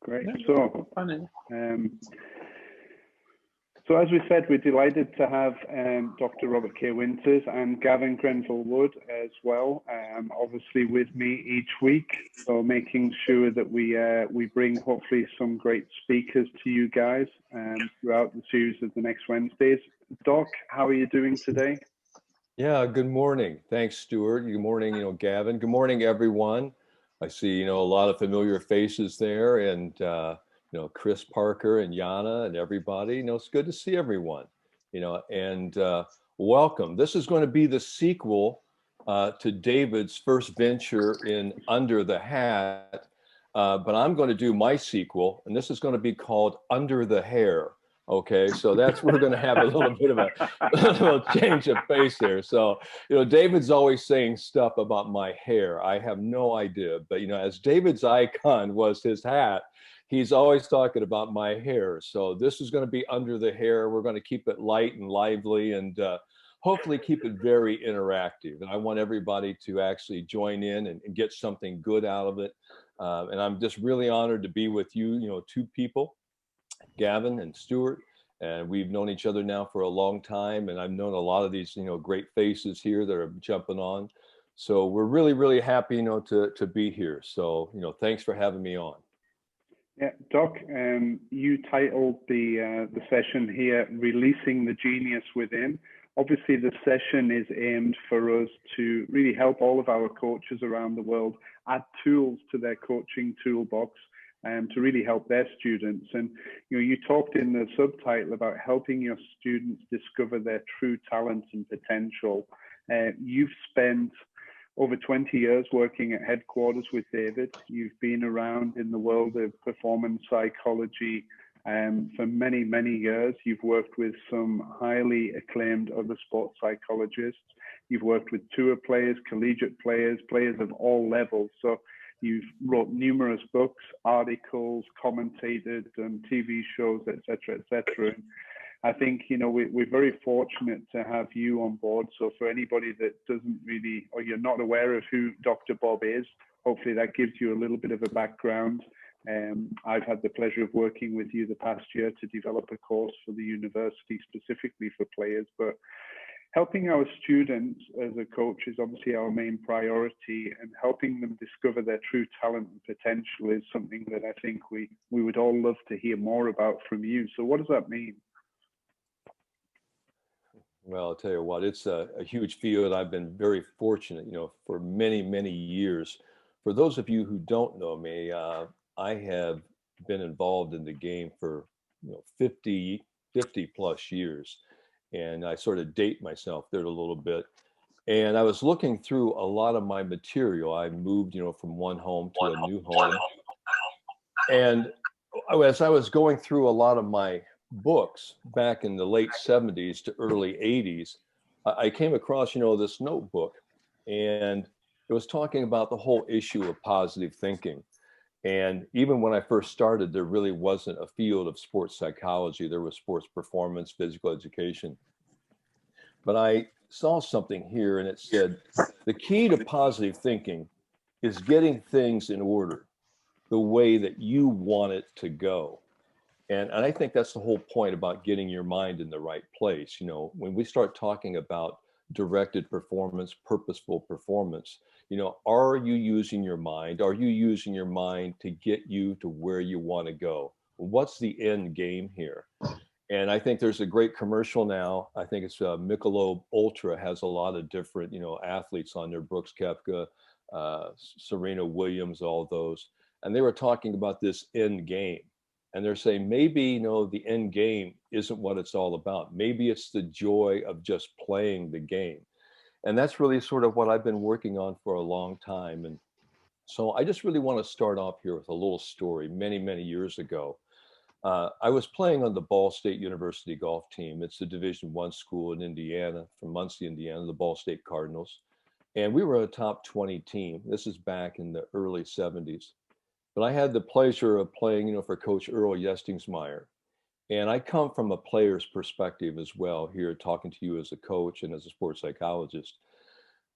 Great. So, so as we said, we're delighted to have Dr. Robert K. Winters and GAVIN-GRENVILLE WOOD as well, obviously with me each week. So making sure that we bring hopefully some great speakers to you guys throughout the series of the next Wednesdays. Doc, how are you doing today? Yeah, good morning. Thanks, Stuart. Good morning, Gavin. Good morning, everyone. I see, a lot of familiar faces there, and Chris Parker and Yana and everybody. It's good to see everyone. And welcome. This is going to be the sequel to David's first venture in Under the Hat, but I'm going to do my sequel, and this is going to be called Under the Hair. Okay, so we're going to have a little bit of a little change of pace there. So, David's always saying stuff about my hair. I have no idea, but as David's icon was his hat, he's always talking about my hair. So this is going to be Under the Hair. We're going to keep it light and lively, and hopefully keep it very interactive. And I want everybody to actually join in and get something good out of it. And I'm just really honored to be with you, two people, Gavin and Stuart, and we've known each other now for a long time, and I've known a lot of these great faces here that are jumping on. So we're really, really happy to be here. So thanks for having me on. Yeah, Doc, you titled the session here "Releasing the Genius Within." Obviously, the session is aimed for us to really help all of our coaches around the world add tools to their coaching toolbox to really help their students. And you talked in the subtitle about helping your students discover their true talents and potential. You've spent over 20 years working at headquarters with David. You've been around in the world of performance psychology for many, many years. You've worked with some highly acclaimed other sports psychologists. You've worked with tour players, collegiate players, players of all levels. So you've wrote numerous books, articles, commentated on TV shows, etc., etc. I think, we're very fortunate to have you on board. So for anybody that doesn't really, or you're not aware of who Dr. Bob is, hopefully that gives you a little bit of a background. I've had the pleasure of working with you the past year to develop a course for the university specifically for players, but helping our students as a coach is obviously our main priority, and helping them discover their true talent and potential is something that I think we would all love to hear more about from you. So what does that mean? Well, I'll tell you what, it's a huge field. I've been very fortunate, for many, many years. For those of you who don't know me, I have been involved in the game for 50 plus years. And I sort of date myself there a little bit. And I was looking through a lot of my material. I moved, from one home to a new home. And as I was going through a lot of my books back in the late 70s to early 80s, I came across, this notebook, and it was talking about the whole issue of positive thinking. And even when I first started, there really wasn't a field of sports psychology. There was sports performance, physical education. But I saw something here, and it said, the key to positive thinking is getting things in order the way that you want it to go. And I think that's the whole point about getting your mind in the right place. When we start talking about directed performance, purposeful performance, are you using your mind? Are you using your mind to get you to where you want to go? What's the end game here? And I think there's a great commercial now. I think it's Michelob Ultra has a lot of different, athletes on there, Brooks Koepka, Serena Williams, all those. And they were talking about this end game. And they're saying maybe, the end game isn't what it's all about. Maybe it's the joy of just playing the game. And that's really sort of what I've been working on for a long time. And so I just really want to start off here with a little story. Many, many years ago, I was playing on the Ball State University golf team. It's a Division I school in Indiana, from Muncie, Indiana, the Ball State Cardinals. And we were a top 20 team. This is back in the early 70s. But I had the pleasure of playing, for Coach Earl Yestingsmeyer. And I come from a player's perspective as well here, talking to you as a coach and as a sports psychologist.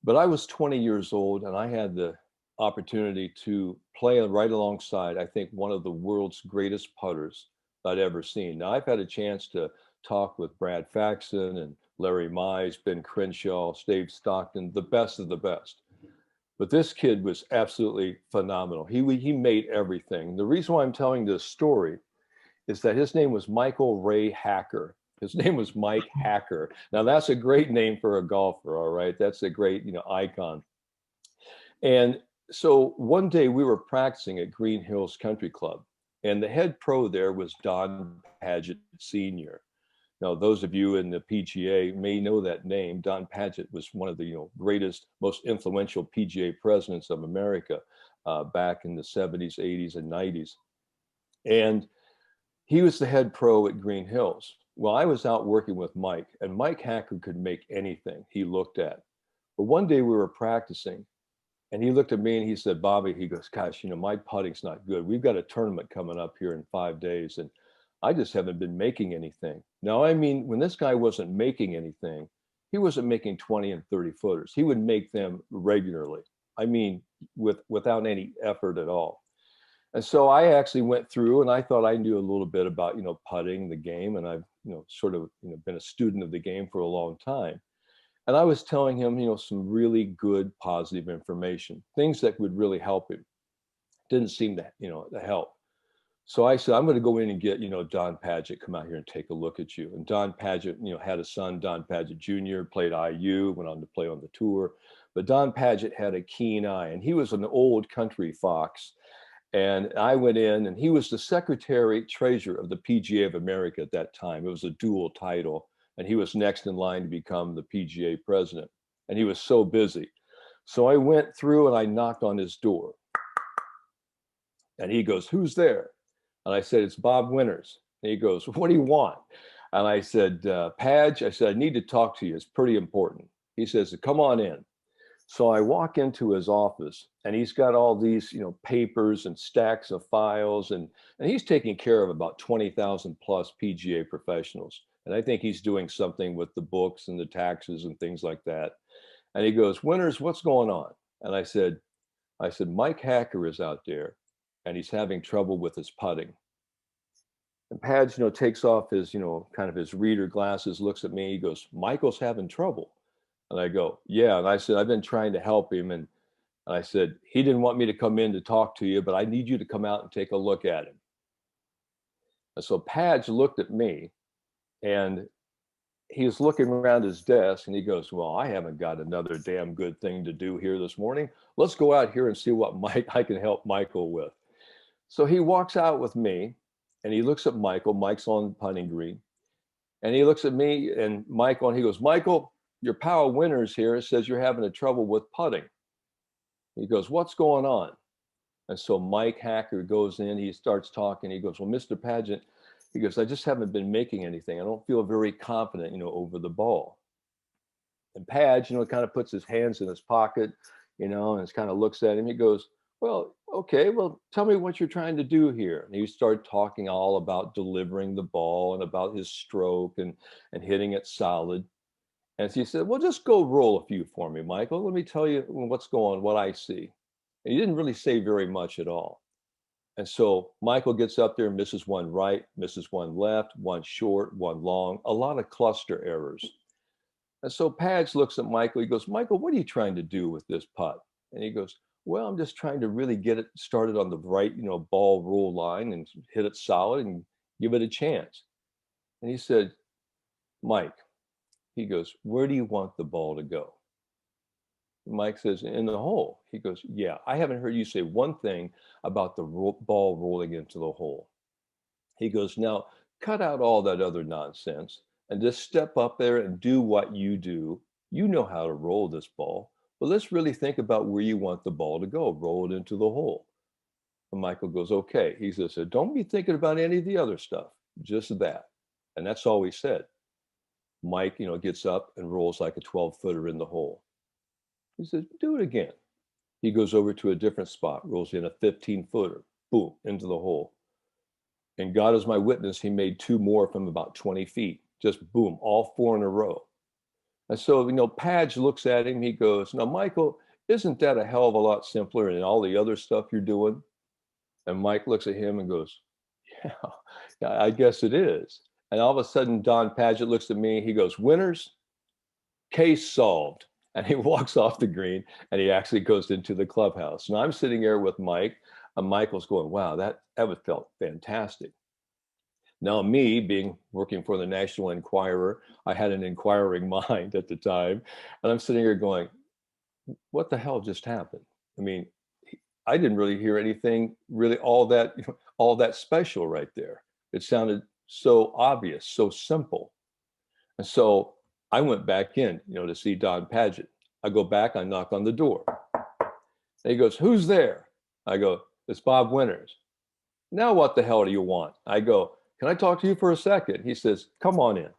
But I was 20 years old, and I had the opportunity to play right alongside, I think, one of the world's greatest putters I'd ever seen. Now, I've had a chance to talk with Brad Faxon and Larry Mize, Ben Crenshaw, Dave Stockton, the best of the best. But this kid was absolutely phenomenal. He made everything. The reason why I'm telling this story is that his name was Michael Ray Hacker. His name was Mike Hacker. Now, that's a great name for a golfer, all right? That's a great, icon. And so one day we were practicing at Green Hills Country Club, and the head pro there was Don Padgett Sr. Now, those of you in the PGA may know that name. Don Padgett was one of the greatest, most influential PGA presidents of America back in the 70s, 80s, and 90s. And he was the head pro at Green Hills. Well, I was out working with Mike, and Mike Hacker could make anything he looked at. But one day we were practicing, and he looked at me and he said, Bobby, he goes, gosh, my putting's not good. We've got a tournament coming up here in 5 days, and I just haven't been making anything. Now, I mean, when this guy wasn't making anything, he wasn't making 20 and 30 footers. He would make them regularly. I mean, without any effort at all. And so I actually went through, and I thought I knew a little bit about, putting the game. And I've, sort of, been a student of the game for a long time. And I was telling him, some really good, positive information, things that would really help him. Didn't seem to, to help. So I said, I'm going to go in and get, Don Padgett, come out here and take a look at you. And Don Padgett, had a son, Don Padgett Jr., played IU, went on to play on the tour. But Don Padgett had a keen eye, and he was an old country fox. And I went in, and he was the secretary treasurer of the PGA of America at that time. It was a dual title, and he was next in line to become the PGA president. And he was so busy. So I went through and I knocked on his door. And he goes, who's there? And I said, it's Bob Winters. And he goes, what do you want? And I said, Padge, I said, I need to talk to you. It's pretty important. He says, come on in. So I walk into his office, and he's got all these, papers and stacks of files, and he's taking care of about 20,000 plus PGA professionals. And I think he's doing something with the books and the taxes and things like that. And he goes, Winters, what's going on? And I said, Mike Hacker is out there, and he's having trouble with his putting. And Padge, takes off his, kind of his reader glasses, looks at me, he goes, Michael's having trouble. And I go, yeah. And I said, I've been trying to help him. And I said, he didn't want me to come in to talk to you, but I need you to come out and take a look at him. And so Padge looked at me, and he was looking around his desk, and he goes, well, I haven't got another damn good thing to do here this morning. Let's go out here and see what I can help Michael with. So he walks out with me, and he looks at Michael. Mike's on the putting green. And he looks at me and Michael, and he goes, Michael, your pal Winters here says you're having a trouble with putting. He goes, what's going on? And so Mike Hacker goes in, he starts talking. He goes, well, Mr. Padgett, he goes, I just haven't been making anything. I don't feel very confident, over the ball. And Padge, kind of puts his hands in his pocket, and kind of looks at him. He goes, well, okay, well, tell me what you're trying to do here. And he started talking all about delivering the ball and about his stroke and hitting it solid. And he said, well, just go roll a few for me, Michael. Let me tell you what I see. And he didn't really say very much at all. And so Michael gets up there, misses one right, misses one left, one short, one long, a lot of cluster errors. And so Padge looks at Michael. He goes, Michael, what are you trying to do with this putt? And he goes, well, I'm just trying to really get it started on the right, ball roll line and hit it solid and give it a chance. And he said, Mike, he goes, where do you want the ball to go? Mike says, in the hole. He goes, yeah, I haven't heard you say one thing about the ball rolling into the hole. He goes, now cut out all that other nonsense and just step up there and do what you do. You know how to roll this ball, but let's really think about where you want the ball to go. Roll it into the hole. And Michael goes, okay. He says, so don't be thinking about any of the other stuff, just that. And that's all he said. Mike, gets up and rolls like a 12-footer in the hole. He says, do it again. He goes over to a different spot, rolls in a 15-footer, boom, into the hole. And God is my witness, he made two more from about 20 feet, just boom, all four in a row. And so, Padge looks at him, he goes, now, Michael, isn't that a hell of a lot simpler than all the other stuff you're doing? And Mike looks at him and goes, yeah, yeah, I guess it is. And all of a sudden, Don Paget looks at me. He goes, winners, case solved. And he walks off the green and he actually goes into the clubhouse. And I'm sitting there with Mike, and Michael's going, wow, that felt fantastic. Now, me being working for the National Enquirer, I had an inquiring mind at the time. And I'm sitting here going, what the hell just happened? I mean, I didn't really hear anything really all that special right there. It sounded so obvious, so simple. And so I went back in, to see Don Paget. I go back, I knock on the door. And he goes, who's there? I go, it's Bob Winters. Now what the hell do you want? I go, can I talk to you for a second? He says, come on in.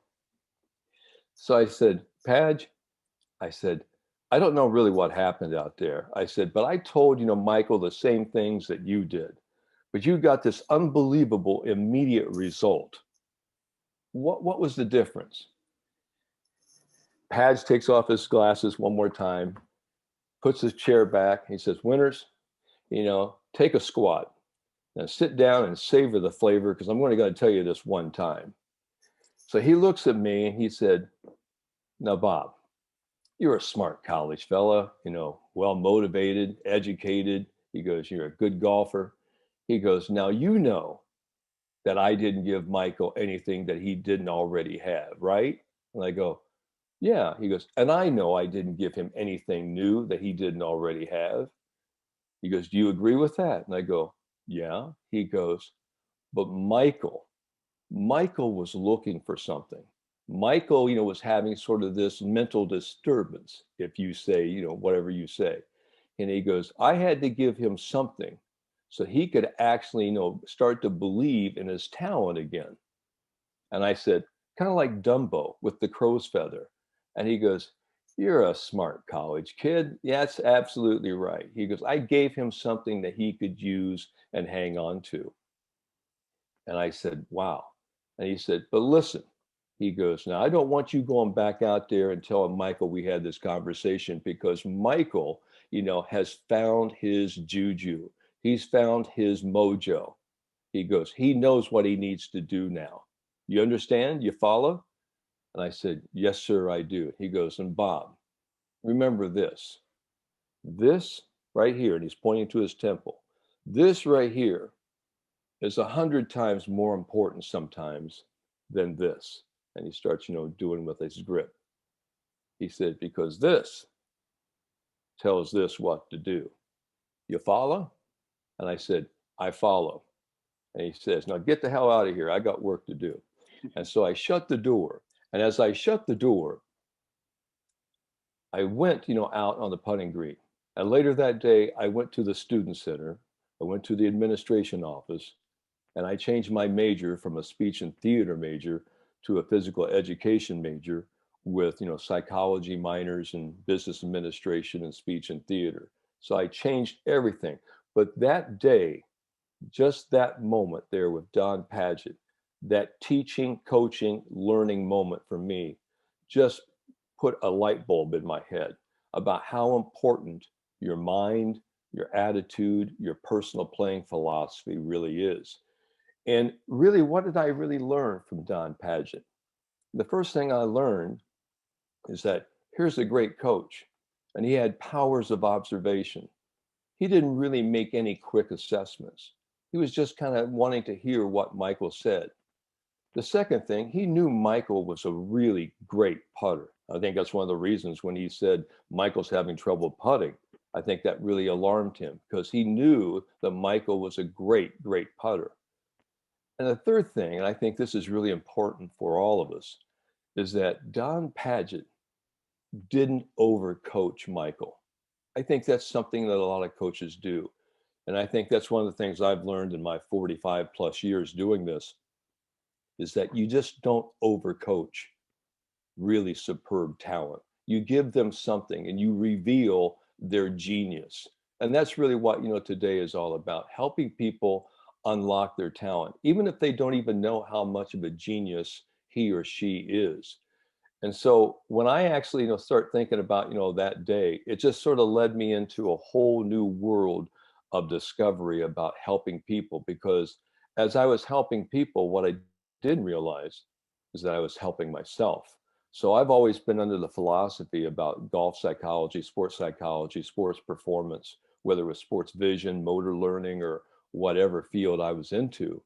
So I said, Page, I said, I don't know really what happened out there. I said, but I told, Michael, the same things that you did. But you got this unbelievable immediate result. What was the difference? Page takes off his glasses one more time, puts his chair back. He says, Winters, take a squat. Now sit down and savor the flavor, because I'm only going to tell you this one time. So he looks at me and he said, now, Bob, you're a smart college fella, well motivated, educated. He goes, you're a good golfer. He goes, now you know that I didn't give Michael anything that he didn't already have, right? And I go, yeah. He goes, and I know I didn't give him anything new that he didn't already have. He goes, do you agree with that? And I go, yeah. He goes, but Michael was looking for something. Michael, was having sort of this mental disturbance, if you say, whatever you say. And he goes, I had to give him something so he could actually, start to believe in his talent again. And I said, kind of like Dumbo with the crow's feather. And he goes, you're a smart college kid. Yeah, that's absolutely right. He goes, I gave him something that he could use and hang on to. And I said, wow. And he said, but listen, he goes, now I don't want you going back out there and telling Michael we had this conversation, because Michael, has found his juju. He's found his mojo. He goes, he knows what he needs to do now. You understand? You follow? And I said, yes, sir, I do. He goes, and Bob, remember this right here, and he's pointing to his temple. This right here is 100 times more important sometimes than this. And he starts, doing with his grip. He said, because this tells this what to do. You follow? And I said, I follow. And he says, now get the hell out of here. I got work to do. And so I shut the door. And as I shut the door, I went, out on the putting green. And later that day, I went to the student center. I went to the administration office, and I changed my major from a speech and theater major to a physical education major with, psychology minors and business administration and speech and theater. So I changed everything. But that day, just that moment there with Don Paget, that teaching, coaching, learning moment for me just put a light bulb in my head about how important your mind, your attitude, your personal playing philosophy really is. And really, what did I really learn from Don Paget? The first thing I learned is that here's a great coach, and he had powers of observation. He didn't really make any quick assessments. He was just kind of wanting to hear what Michael said. The second thing, he knew Michael was a really great putter. I think that's one of the reasons when he said Michael's having trouble putting, I think that really alarmed him, because he knew that Michael was a great, great putter. And the third thing, and I think this is really important for all of us, is that Don Paget didn't overcoach Michael. I think that's something that a lot of coaches do. And I think that's one of the things I've learned in my 45 plus years doing this, is that you just don't overcoach really superb talent. You give them something and you reveal their genius. And that's really what, today is all about, helping people unlock their talent, even if they don't even know how much of a genius he or she is. And so when I actually, start thinking about, that day, it just sort of led me into a whole new world of discovery about helping people. Because as I was helping people, what I didn't realize is that I was helping myself. So I've always been under the philosophy about golf psychology, sports performance, whether it was sports vision, motor learning, or whatever field I was into.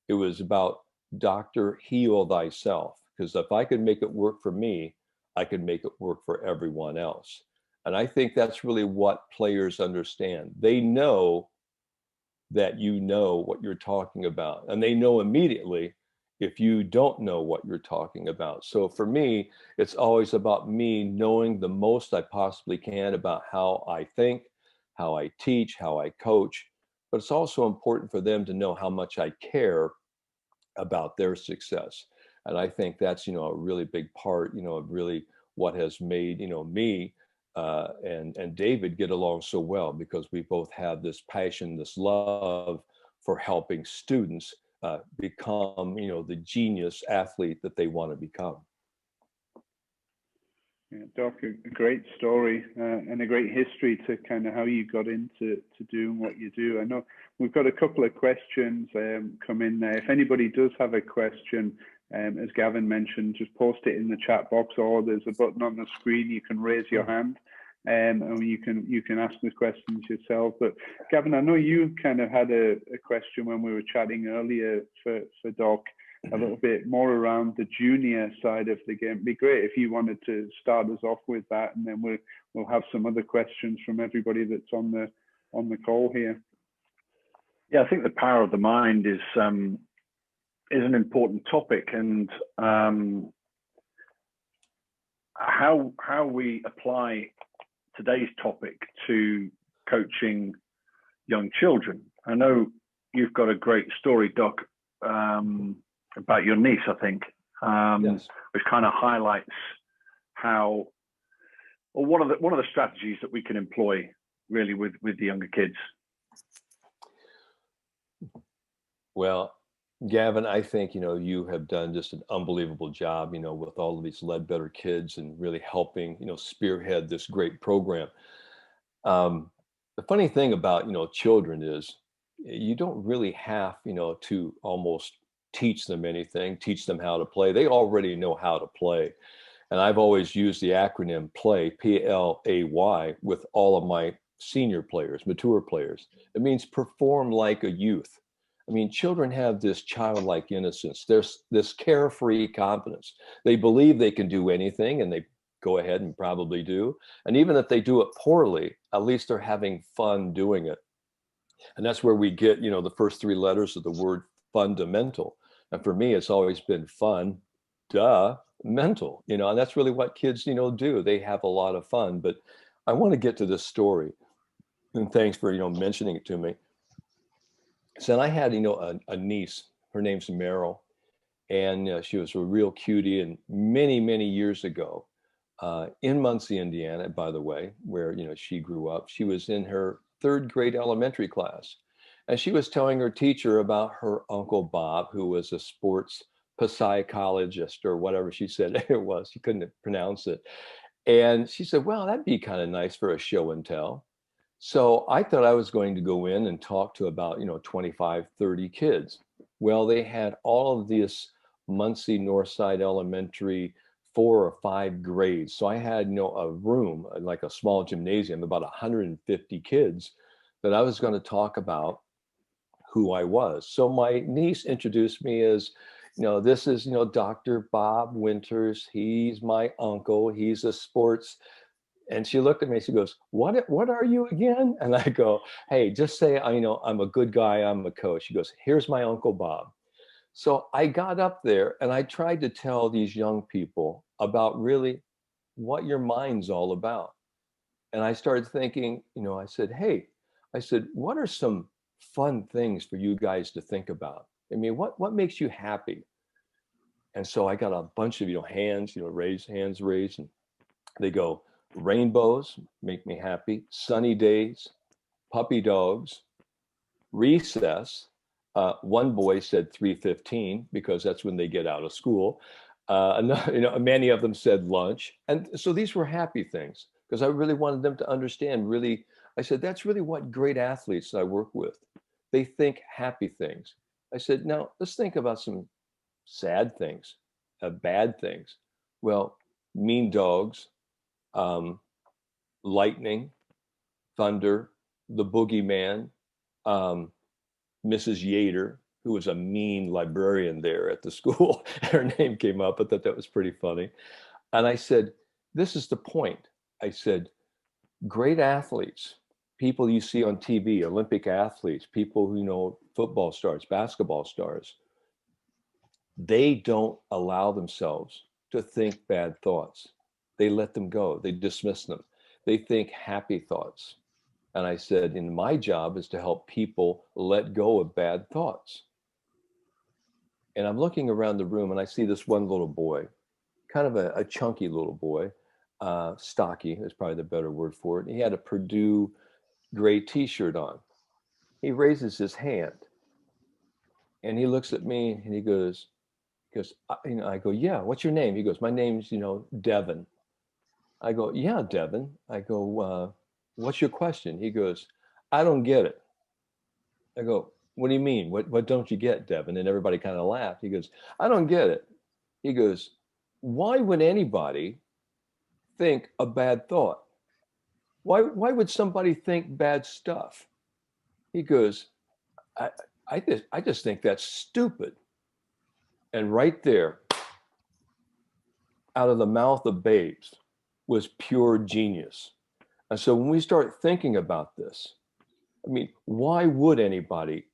It was about doctor, heal thyself. Because if I could make it work for me, I could make it work for everyone else. And I think that's really what players understand. They know that you know what you're talking about, and they know immediately if you don't know what you're talking about. So for me, it's always about me knowing the most I possibly can about how I think, how I teach, how I coach. But it's also important for them to know how much I care about their success. And I think that's, a really big part, of really what has made, me and David get along so well, because we both have this passion, this love for helping students become, the genius athlete that they want to become. Yeah, Doc, a great story and a great history to kind of how you got into doing what you do. I know we've got a couple of questions come in there. If anybody does have a question, as Gavin mentioned, just post it in the chat box, or there's a button on the screen. You can raise your hand and you can ask the questions yourself. But Gavin, I know you kind of had a question when we were chatting earlier for Doc, a little bit more around the junior side of the game. It'd be great if you wanted to start us off with that, and then we'll have some other questions from everybody that's on the call here. Yeah, I think the power of the mind is an important topic, and how we apply today's topic to coaching young children. I know you've got a great story, Doc, about your niece, I think, yes. which kind of highlights how, or one of the strategies that we can employ really with the younger kids. Well, Gavin, I think, you have done just an unbelievable job, with all of these Leadbetter kids and really helping, spearhead this great program. The funny thing about, children is you don't really have, to almost teach them anything, teach them how to play. They already know how to play. And I've always used the acronym PLAY, P-L-A-Y, with all of my senior players, mature players. It means perform like a youth. I mean, children have this childlike innocence. There's this carefree confidence. They believe they can do anything, and they go ahead and probably do. And even if they do it poorly, at least they're having fun doing it. And that's where we get, the first three letters of the word fundamental. And for me, it's always been fun, mental, and that's really what kids, do. They have a lot of fun. But I want to get to this story. And thanks for, mentioning it to me. So I had, a niece, her name's Meryl, and she was a real cutie. And many, many years ago, in Muncie, Indiana, by the way, where, she grew up, she was in her third grade elementary class. And she was telling her teacher about her Uncle Bob, who was a sports psychologist or whatever she said it was. She couldn't pronounce it. And she said, well, that'd be kind of nice for a show and tell. So I thought I was going to go in and talk to about, 25, 30 kids. Well, they had all of this Muncie Northside Elementary 4 or 5 grades. So I had, a room, like a small gymnasium, about 150 kids that I was going to talk about who I was. So my niece introduced me as, this is, Dr. Bob Winters. He's my uncle. He's a sports. And she looked at me, she goes, what are you again? And I go, hey, just say, I'm a good guy. I'm a coach. She goes, here's my Uncle Bob. So I got up there and I tried to tell these young people about really what your mind's all about. And I started thinking, I said, what are some fun things for you guys to think about? I mean, what makes you happy? And so I got a bunch of, hands raised, and they go, rainbows make me happy, sunny days, puppy dogs, recess. One boy said 3:15 because that's when they get out of school. Many of them said lunch. And so these were happy things because I really wanted them to understand really, I said, that's really what great athletes I work with. They think happy things. I said, now let's think about some sad things, bad things. Well, mean dogs, um, lightning, thunder, the boogeyman, um, Mrs. Yater, who was a mean librarian there at the school. Her name came up. I thought that was pretty funny. And I said, this is the point. I said, great athletes, people you see on TV, Olympic athletes, people who know football stars, basketball stars, they don't allow themselves to think bad thoughts. They let them go. They dismiss them. They think happy thoughts. And I said, and my job is to help people let go of bad thoughts. And I'm looking around the room and I see this one little boy, kind of a chunky little boy, stocky is probably the better word for it. He had a Purdue gray t-shirt on. He raises his hand and he looks at me and he goes, I go, yeah, what's your name? He goes, my name's, Devin. I go, yeah, Devin. I go, what's your question? He goes, I don't get it. I go, what do you mean? What don't you get, Devin? And everybody kind of laughed. He goes, I don't get it. He goes, why would anybody think a bad thought? Why would somebody think bad stuff? He goes, I just think that's stupid. And right there, out of the mouth of babes, was pure genius. And so when we start thinking about this, I mean, why would anybody,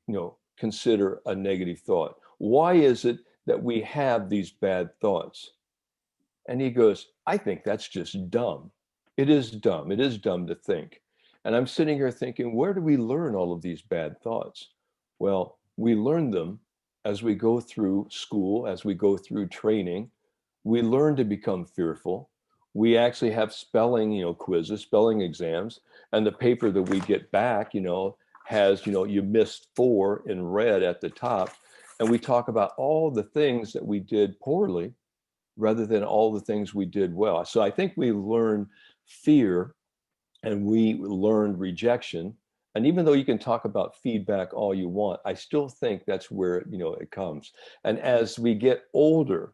consider a negative thought? Why is it that we have these bad thoughts? And he goes, I think that's just dumb. It is dumb. It is dumb to think. And I'm sitting here thinking, where do we learn all of these bad thoughts? Well, we learn them as we go through school, as we go through training. We learn to become fearful. We actually have spelling, quizzes, spelling exams, and the paper that we get back, has, you missed 4 in red at the top. And we talk about all the things that we did poorly rather than all the things we did well. So I think we learn fear and we learn rejection. And even though you can talk about feedback all you want, I still think that's where, it comes. And as we get older,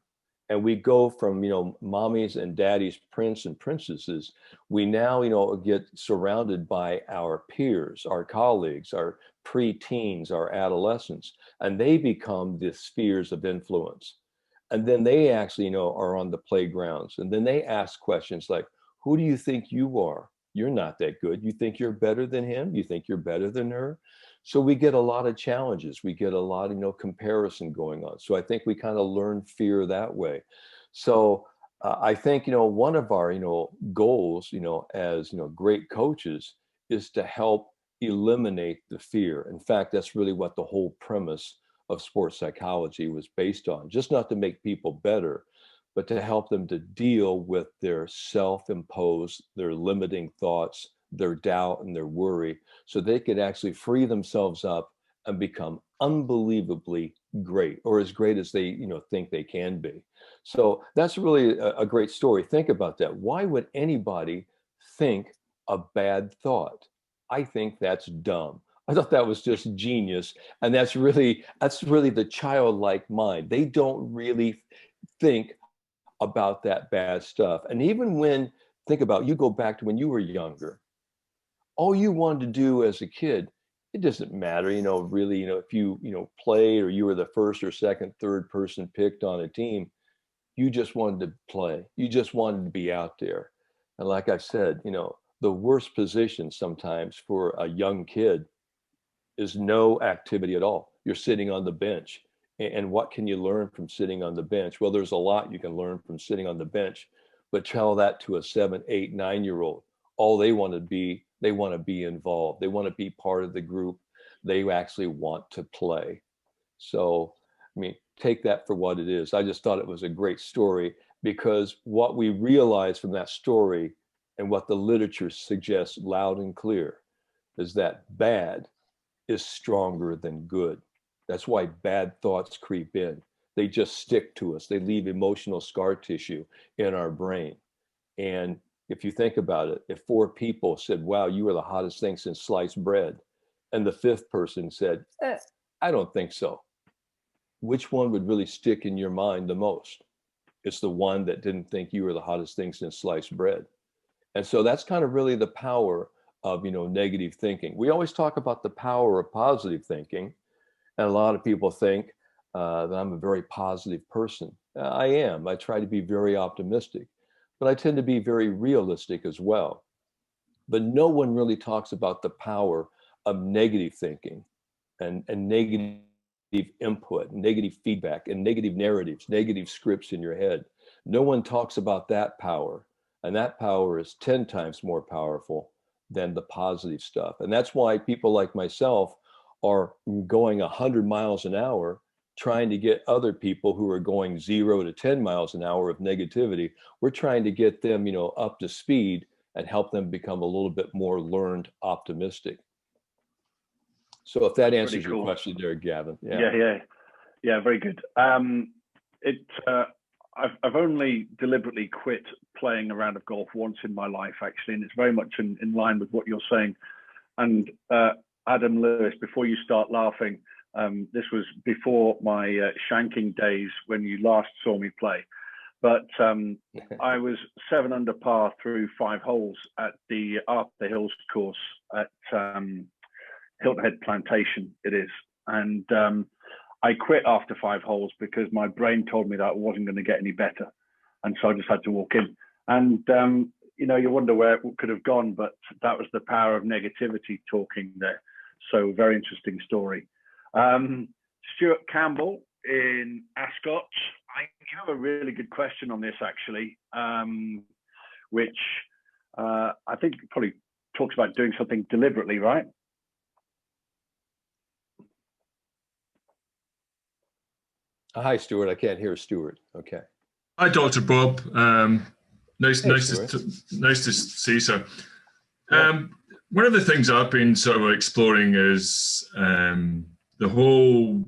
and we go from, mommies and daddies, prince and princesses, we now, get surrounded by our peers, our colleagues, our pre-teens, our adolescents, and they become the spheres of influence. And then they actually, are on the playgrounds. And then they ask questions like, who do you think you are? You're not that good. You think you're better than him? You think you're better than her? So we get a lot of challenges. We get a lot of, comparison going on. So I think we kind of learn fear that way. So I think, one of our, goals, as, great coaches is to help eliminate the fear. In fact, that's really what the whole premise of sports psychology was based on, just not to make people better, but to help them to deal with their self-imposed, their limiting thoughts, their doubt and their worry, so they could actually free themselves up and become unbelievably great, or as great as they think they can be. So that's really a great story. Think about that. Why would anybody think a bad thought? I think that's dumb. I thought that was just genius. And that's really the childlike mind. They don't really think about that bad stuff. And even when, think about, you go back to when you were younger, all you wanted to do as a kid, it doesn't matter, really, if you played or you were the first or second, third person picked on a team, you just wanted to play. You just wanted to be out there. And like I said, the worst position sometimes for a young kid is no activity at all. You're sitting on the bench. And what can you learn from sitting on the bench? Well, there's a lot you can learn from sitting on the bench, but tell that to a 7, 8, 9-year-old. All they want to be involved. They want to be part of the group. They actually want to play. So, take that for what it is. I just thought it was a great story because what we realize from that story and what the literature suggests loud and clear is that bad is stronger than good. That's why bad thoughts creep in. They just stick to us. They leave emotional scar tissue in our brain. And if you think about it, if 4 people said, wow, you are the hottest thing since sliced bread, and the 5th person said, I don't think so, which one would really stick in your mind the most? It's the one that didn't think you were the hottest thing since sliced bread. And so that's kind of really the power of, negative thinking. We always talk about the power of positive thinking. And a lot of people think that I'm a very positive person. I am. I try to be very optimistic, but I tend to be very realistic as well. But no one really talks about the power of negative thinking and negative input, negative feedback, and negative narratives, negative scripts in your head. No one talks about that power. And that power is 10 times more powerful than the positive stuff. And that's why people like myself are going 100 miles an hour trying to get other people who are going 0 to 10 miles an hour of negativity. We're trying to get them, up to speed and help them become a little bit more learned optimistic. So if that answers your question there, Gavin. Yeah, very good. I've only deliberately quit playing a round of golf once in my life, actually, and it's very much in line with what you're saying. And Adam Lewis, before you start laughing, this was before my shanking days when you last saw me play. But I was 7 under par through 5 holes at the Arthur Hills course at Hilton Head Plantation, it is. And I quit after 5 holes because my brain told me that I wasn't going to get any better. And so I just had to walk in. And, you wonder where it could have gone, but that was the power of negativity talking there. So very interesting story. Stuart Campbell in Ascot. You have a really good question on this, actually, which I think probably talks about doing something deliberately, right? Hi, Stuart. I can't hear Stuart. Okay. Hi, Dr. Bob. Nice to see you, sir. Yeah. One of the things I've been sort of exploring is the whole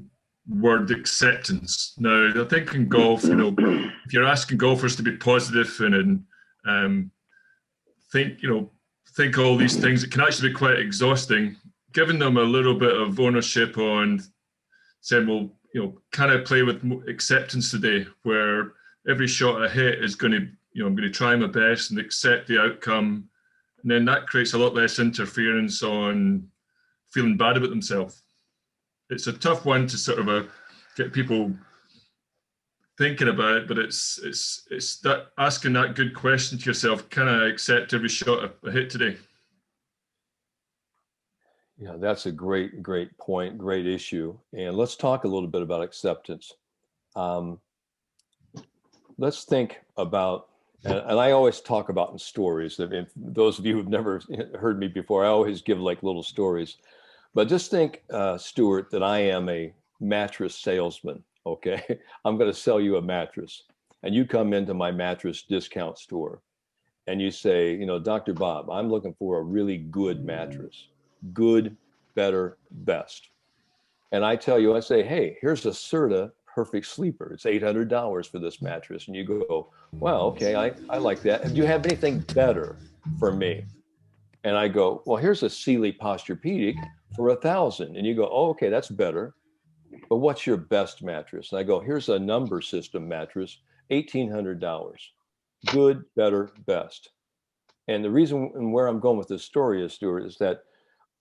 word acceptance. Now, I think in golf, if you're asking golfers to be positive and think all these things, it can actually be quite exhausting. Giving them a little bit of ownership on saying, well, can I play with acceptance today, where every shot I hit is going to, I'm going to try my best and accept the outcome. And then that creates a lot less interference on feeling bad about themselves. It's a tough one to sort of get people thinking about, but it's that asking that good question to yourself, can I accept every shot I hit today? Yeah, that's a great point, great issue. And let's talk a little bit about acceptance. Let's think about, and I always talk about in stories. If those of you who've never heard me before, I always give like little stories. But just think, Stuart, that I am a mattress salesman, okay? I'm going to sell you a mattress. And you come into my mattress discount store and you say, Dr. Bob, I'm looking for a really good mattress. Good, better, best. And I tell you, I say, hey, here's a Serta Perfect Sleeper. It's $800 for this mattress. And you go, wow, okay, I like that. Do you have anything better for me? And I go, well, here's a Sealy Posturepedic for $1,000. And you go, oh, okay, that's better. But what's your best mattress? And I go, here's a number system mattress, $1,800. Good, better, best. And the reason and where I'm going with this story is, Stuart, is that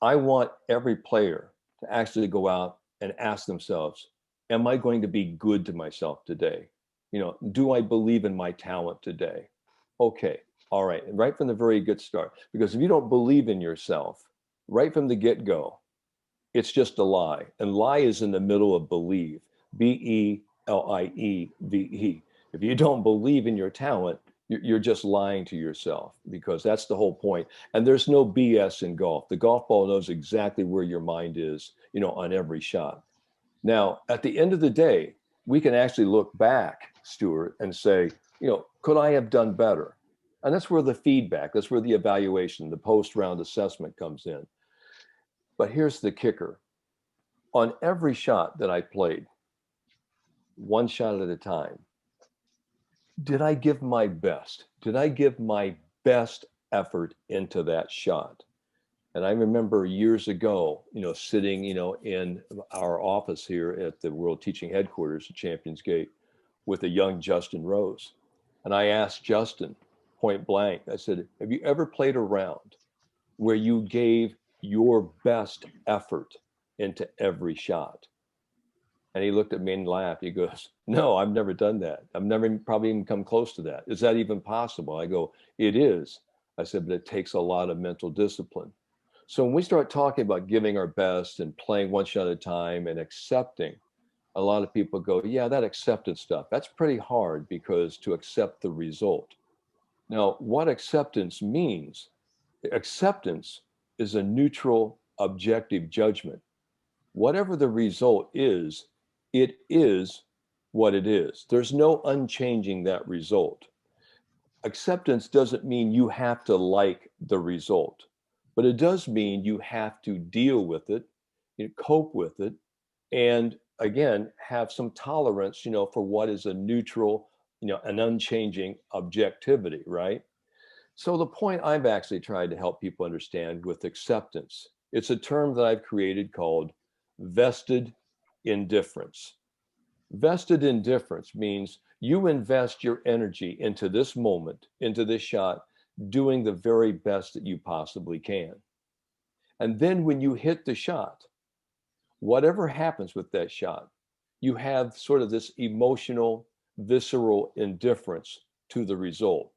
I want every player to actually go out and ask themselves, am I going to be good to myself today? Do I believe in my talent today? Okay, all right. And right from the very good start, because if you don't believe in yourself, right from the get-go, it's just a lie. And lie is in the middle of believe, Believe. If you don't believe in your talent, you're just lying to yourself, because that's the whole point. And there's no BS in golf. The golf ball knows exactly where your mind is, on every shot. Now, at the end of the day, we can actually look back, Stuart, and say, could I have done better? And that's where the feedback, that's where the evaluation, the post-round assessment comes in. But here's the kicker. On every shot that I played, one shot at a time. Did I give my best? Did I give my best effort into that shot? And I remember years ago, sitting, in our office here at the World Teaching Headquarters at Champions Gate with a young Justin Rose. And I asked Justin point blank, I said, have you ever played a round where you gave your best effort into every shot? And he looked at me and laughed. He goes, no, I've never done that. I've never probably even come close to that. Is that even possible? I go, it is. I said, but it takes a lot of mental discipline. So when we start talking about giving our best and playing one shot at a time and accepting, a lot of people go, yeah, that acceptance stuff, that's pretty hard because to accept the result. Now, what acceptance means, acceptance is a neutral, objective judgment. Whatever the result is, it is what it is. There's no unchanging that result. Acceptance doesn't mean you have to like the result, but it does mean you have to deal with it, cope with it, and again, have some tolerance, for what is a neutral, an unchanging objectivity, right? So the point I've actually tried to help people understand with acceptance, it's a term that I've created called vested indifference. Vested indifference means you invest your energy into this moment, into this shot, doing the very best that you possibly can. And then when you hit the shot, whatever happens with that shot, you have sort of this emotional, visceral indifference to the result.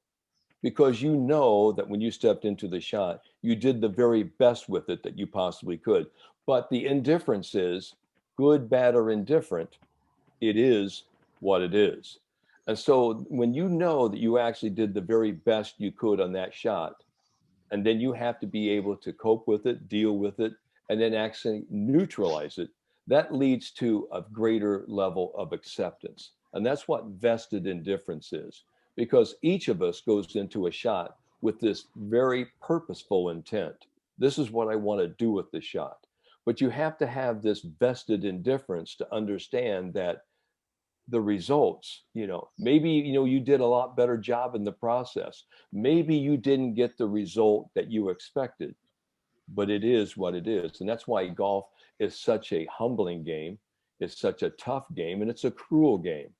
Because you know that when you stepped into the shot, you did the very best with it that you possibly could. But the indifference is, good, bad, or indifferent, it is what it is. And so when you know that you actually did the very best you could on that shot, and then you have to be able to cope with it, deal with it, and then actually neutralize it, that leads to a greater level of acceptance. And that's what vested indifference is, because each of us goes into a shot with this very purposeful intent. This is what I want to do with the shot. But you have to have this vested indifference to understand that the results, maybe, you did a lot better job in the process. Maybe you didn't get the result that you expected, but it is what it is. And that's why golf is such a humbling game. It's such a tough game, and it's a cruel game.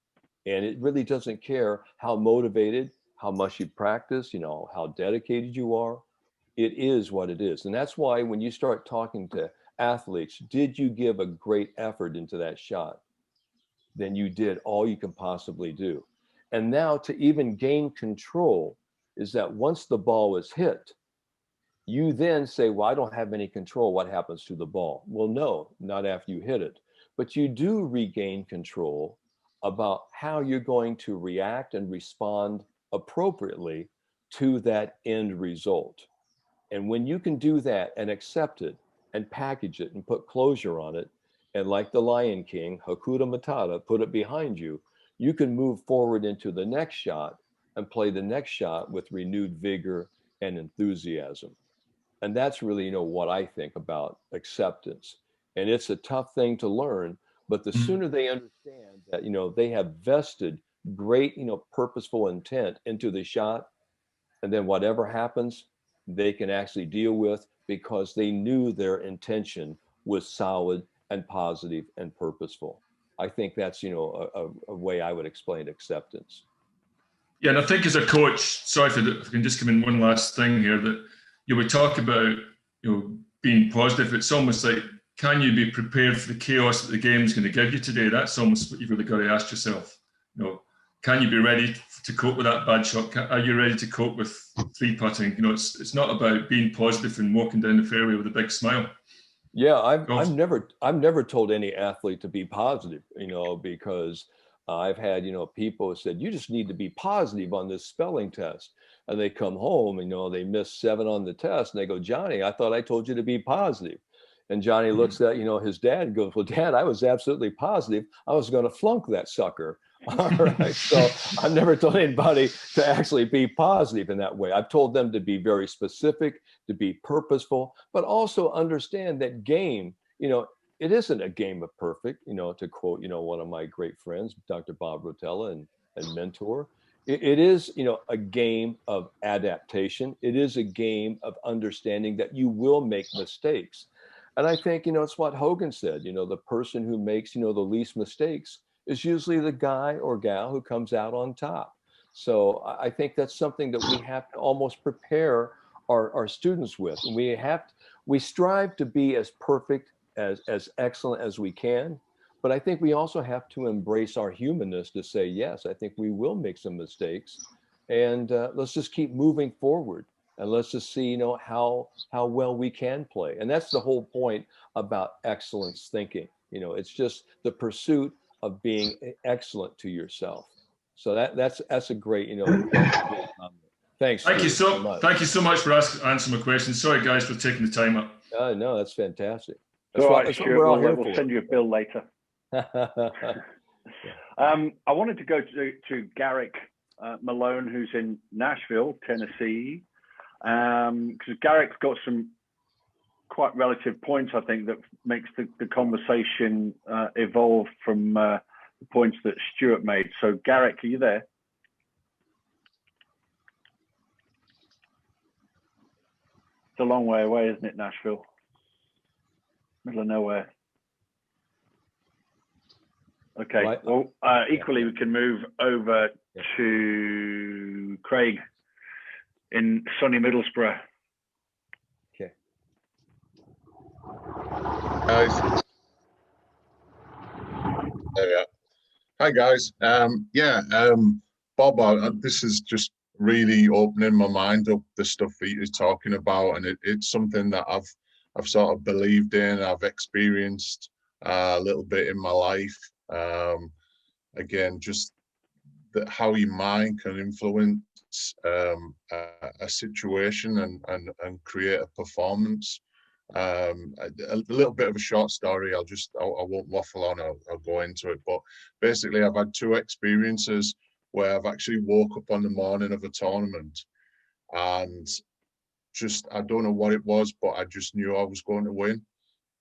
And it really doesn't care how motivated, how much you practice, how dedicated you are. It is what it is. And that's why when you start talking to athletes, did you give a great effort into that shot? Then you did all you can possibly do. And now to even gain control is that once the ball is hit, you then say, well, I don't have any control. What happens to the ball? Well, no, not after you hit it. But you do regain control about how you're going to react and respond appropriately to that end result. And when you can do that and accept it and package it and put closure on it, and like the Lion King, Hakuna Matata, put it behind you, you can move forward into the next shot and play the next shot with renewed vigor and enthusiasm. And that's really, what I think about acceptance. And it's a tough thing to learn, but the sooner they understand that, they have vested great, purposeful intent into the shot, and then whatever happens, they can actually deal with because they knew their intention was solid and positive and purposeful. I think that's, a way I would explain acceptance. Yeah, and I think as a coach, sorry if I can just come in one last thing here, that we talk about, being positive. It's almost like, can you be prepared for the chaos that the game's going to give you today? That's almost what you've really got to ask yourself. Can you be ready to cope with that bad shot? Are you ready to cope with three putting? It's not about being positive and walking down the fairway with a big smile. Yeah, I've never told any athlete to be positive, because I've had, people who said, you just need to be positive on this spelling test. And they come home, they miss 7 on the test. And they go, Johnny, I thought I told you to be positive. And Johnny looks at, his dad and goes, well, Dad, I was absolutely positive. I was going to flunk that sucker. All right. So I've never told anybody to actually be positive in that way. I've told them to be very specific, to be purposeful, but also understand that game, it isn't a game of perfect, to quote, one of my great friends, Dr. Bob Rotella and mentor. It is, a game of adaptation. It is a game of understanding that you will make mistakes. And I think, it's what Hogan said, the person who makes, the least mistakes is usually the guy or gal who comes out on top. So I think that's something that we have to almost prepare our students with. And we strive to be as perfect, as excellent as we can. But I think we also have to embrace our humanness to say, yes, I think we will make some mistakes, and let's just keep moving forward, and let's just see, how well we can play. And that's the whole point about excellence thinking. It's just the pursuit of being excellent to yourself. So that's a great, thanks. Thank you so much for answering my question. Sorry, guys, for taking the time up. No, that's fantastic. That's right, Stuart. We'll send you a bill later. I wanted to go to Garrick Malone, who's in Nashville, Tennessee, because Garrick's got some quite relative points, I think, that makes the conversation evolve from the points that Stuart made. So, Garrick, are you there? It's a long way away, isn't it, Nashville? Middle of nowhere. Okay. Well, equally, we can move over to Craig in sunny Middlesbrough. Okay. Guys. There we are. Hi, guys. Bob, this is just really opening my mind up, the stuff that you're talking about, and it's something that I've sort of believed in, I've experienced a little bit in my life. Again, just how your mind can influence a situation and create a performance. A little bit of a short story. I won't waffle on. I'll go into it. But basically, I've had two experiences where I've actually woke up on the morning of a tournament and just, I don't know what it was, but I just knew I was going to win.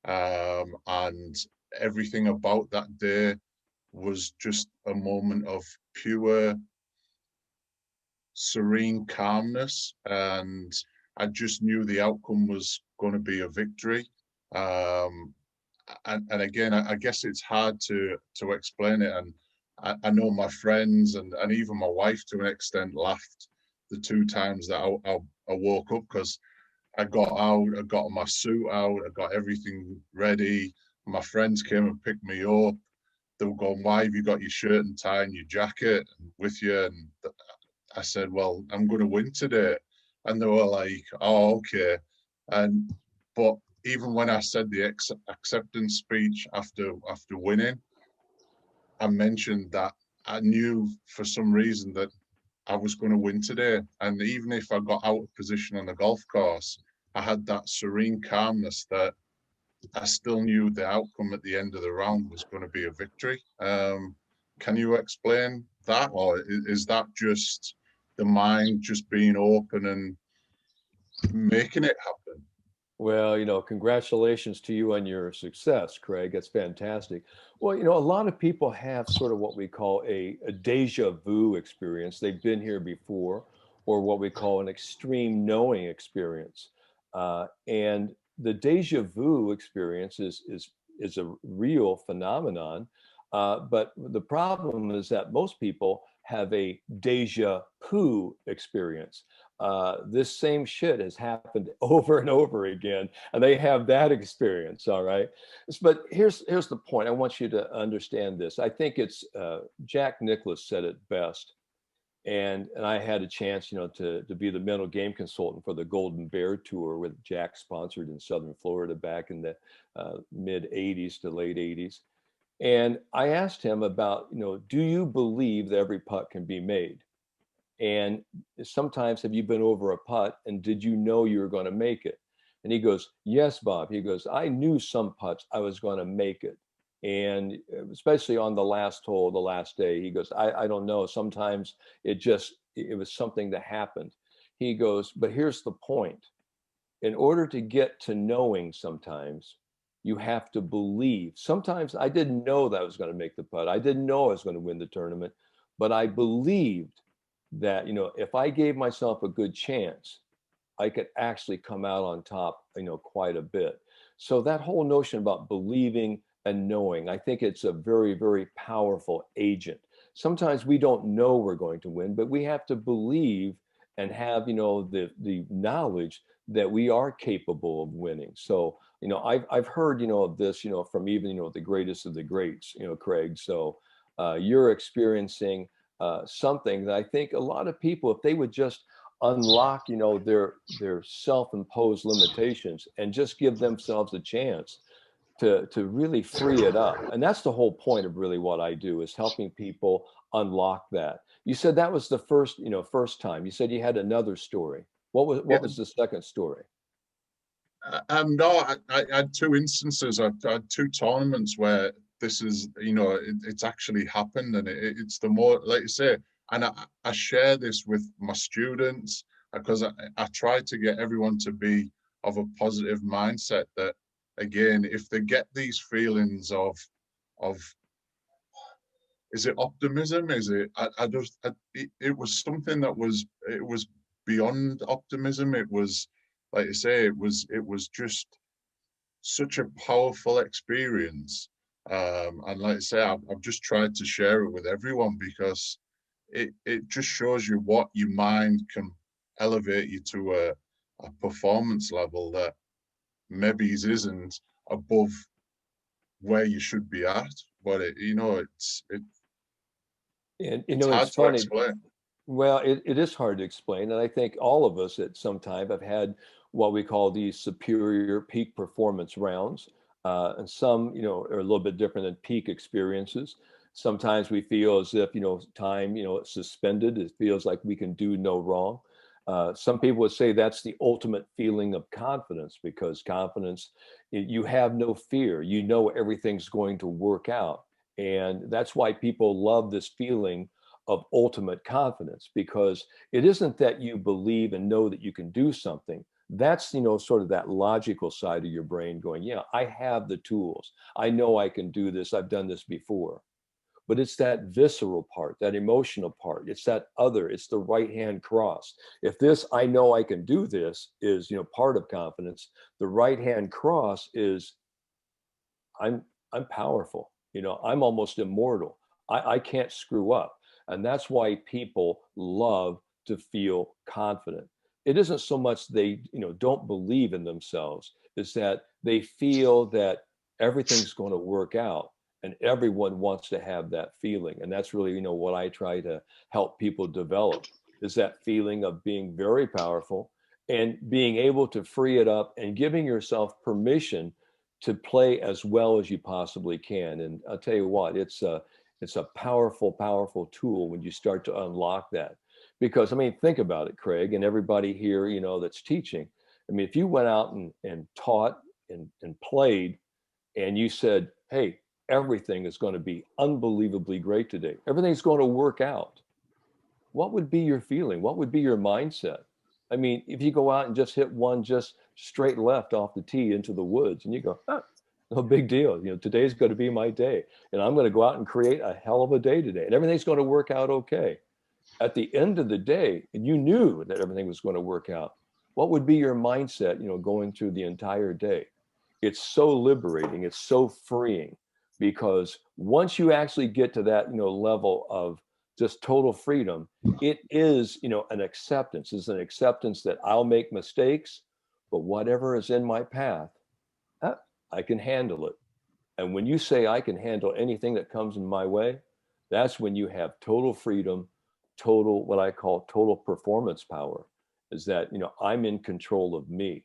And everything about that day was just a moment of pure serene calmness, and I just knew the outcome was going to be a victory. And again, I guess it's hard to explain it, and I know my friends and even my wife to an extent laughed the two times that I woke up, because I got out, I got my suit out, I got everything ready. My friends came and picked me up. They were going, "Why have you got your shirt and tie and your jacket with you?" And I said, "Well, I'm going to win today." And they were like, "Oh, okay." But even when I said the acceptance speech after winning, I mentioned that I knew for some reason that I was going to win today. And even if I got out of position on the golf course, I had that serene calmness that I still knew the outcome at the end of the round was going to be a victory. Can you explain that, or is that just the mind just being open and making it happen? Well, congratulations to you on your success, Craig. That's fantastic. Well, a lot of people have sort of what we call a deja vu experience. They've been here before, or what we call an extreme knowing experience. And the deja vu experience is a real phenomenon. But the problem is that most people have a deja poo experience. This same shit has happened over and over again, and they have that experience. All right. But here's the point. I want you to understand this. I think it's Jack Nicklaus said it best. And I had a chance, to be the mental game consultant for the Golden Bear Tour with Jack, sponsored in Southern Florida back in the mid 80s to late 80s. And I asked him about, do you believe that every putt can be made? And sometimes, have you been over a putt and did you know you were going to make it? And he goes, "Yes, Bob." He goes, "I knew some putts I was going to make it. And especially on the last hole, the last day," he goes, I don't know. Sometimes it was something that happened. He goes, "But here's the point. In order to get to knowing sometimes, You have to believe. Sometimes I didn't know that I was going to make the putt. I didn't know I was going to win the tournament, but I believed that, if I gave myself a good chance, I could actually come out on top, quite a bit. So that whole notion about believing and knowing, I think it's a very, very powerful agent. Sometimes we don't know we're going to win, but we have to believe and have, the knowledge that we are capable of winning. So, I've heard, of this, from even, the greatest of the greats, Craig. So you're experiencing something that I think a lot of people, if they would just unlock, their self-imposed limitations and just give themselves a chance to really free it up. And that's the whole point of really what I do, is helping people unlock that. You said that was the first time. You said you had another story. What was the second story? No, I had two instances. I had two tournaments where this is, it's actually happened, and it's the more, like you say, and I share this with my students because I try to get everyone to be of a positive mindset. That, again, if they get these feelings of is it optimism? Is it? It was something that was, it was beyond optimism. It was, like you say, it was just such a powerful experience. And like I say, I've just tried to share it with everyone because it just shows you what your mind can elevate you to a performance level that maybe isn't above where you should be at. But it's hard It's to funny. explain. Well, it is hard to explain. And I think all of us at some time have had what we call these superior peak performance rounds. And some, are a little bit different than peak experiences. Sometimes we feel as if, time, it's suspended. It feels like we can do no wrong. Some people would say that's the ultimate feeling of confidence, because confidence, you have no fear. Everything's going to work out. And that's why people love this feeling of ultimate confidence, because it isn't that you believe and know that you can do something. That's, sort of that logical side of your brain going, yeah, I have the tools. I know I can do this. I've done this before. But it's that visceral part, that emotional part. It's that other, it's the right hand cross. If this, I know I can do this, is, part of confidence, the right hand cross is, I'm powerful. I'm almost immortal. I can't screw up. And that's why people love to feel confident. It isn't so much they, don't believe in themselves. It's that they feel that everything's going to work out, and everyone wants to have that feeling. And that's really, what I try to help people develop, is that feeling of being very powerful and being able to free it up and giving yourself permission to play as well as you possibly can. And I'll tell you what, it's a powerful, powerful tool when you start to unlock that. Because, think about it, Craig, and everybody here, that's teaching. If you went out and taught and played, and you said, hey, everything is going to be unbelievably great today, everything's going to work out, what would be your feeling? What would be your mindset? If you go out and just hit one just straight left off the tee into the woods, and you go, no big deal. Today's going to be my day, and I'm going to go out and create a hell of a day today, and everything's going to work out okay. At the end of the day, and you knew that everything was going to work out, what would be your mindset, going through the entire day? It's so liberating. It's so freeing, because once you actually get to that, level of just total freedom, it is, an acceptance. It's an acceptance that I'll make mistakes, but whatever is in my path, I can handle it. And when you say I can handle anything that comes in my way, that's when you have total freedom, total, what I call total performance power, is that, I'm in control of me.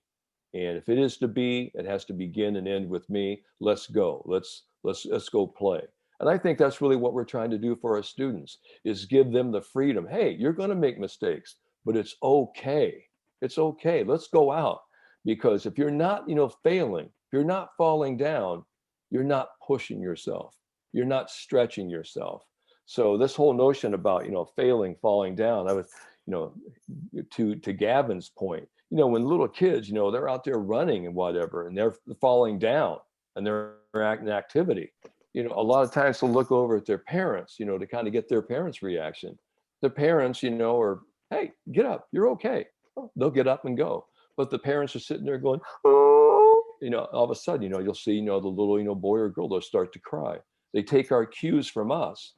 And if it is to be, it has to begin and end with me. Let's go. Let's go play. And I think that's really what we're trying to do for our students, is give them the freedom. Hey, you're going to make mistakes, but it's okay. It's okay. Let's go out. Because if you're not, failing, if you're not falling down, you're not pushing yourself. You're not stretching yourself. So this whole notion about, failing, falling down, I was, to Gavin's point, when little kids, they're out there running and whatever, and they're falling down. and they're in activity, you know, a lot of times they'll look over at their parents, you know, to kind of get their parents' reaction. The parents, you know, are, hey, get up, you're okay. Oh, they'll get up and go. But the parents are sitting there going, oh, you know, all of a sudden, you know, you'll see, you know, the little, you know, boy or girl, they'll start to cry. They take our cues from us.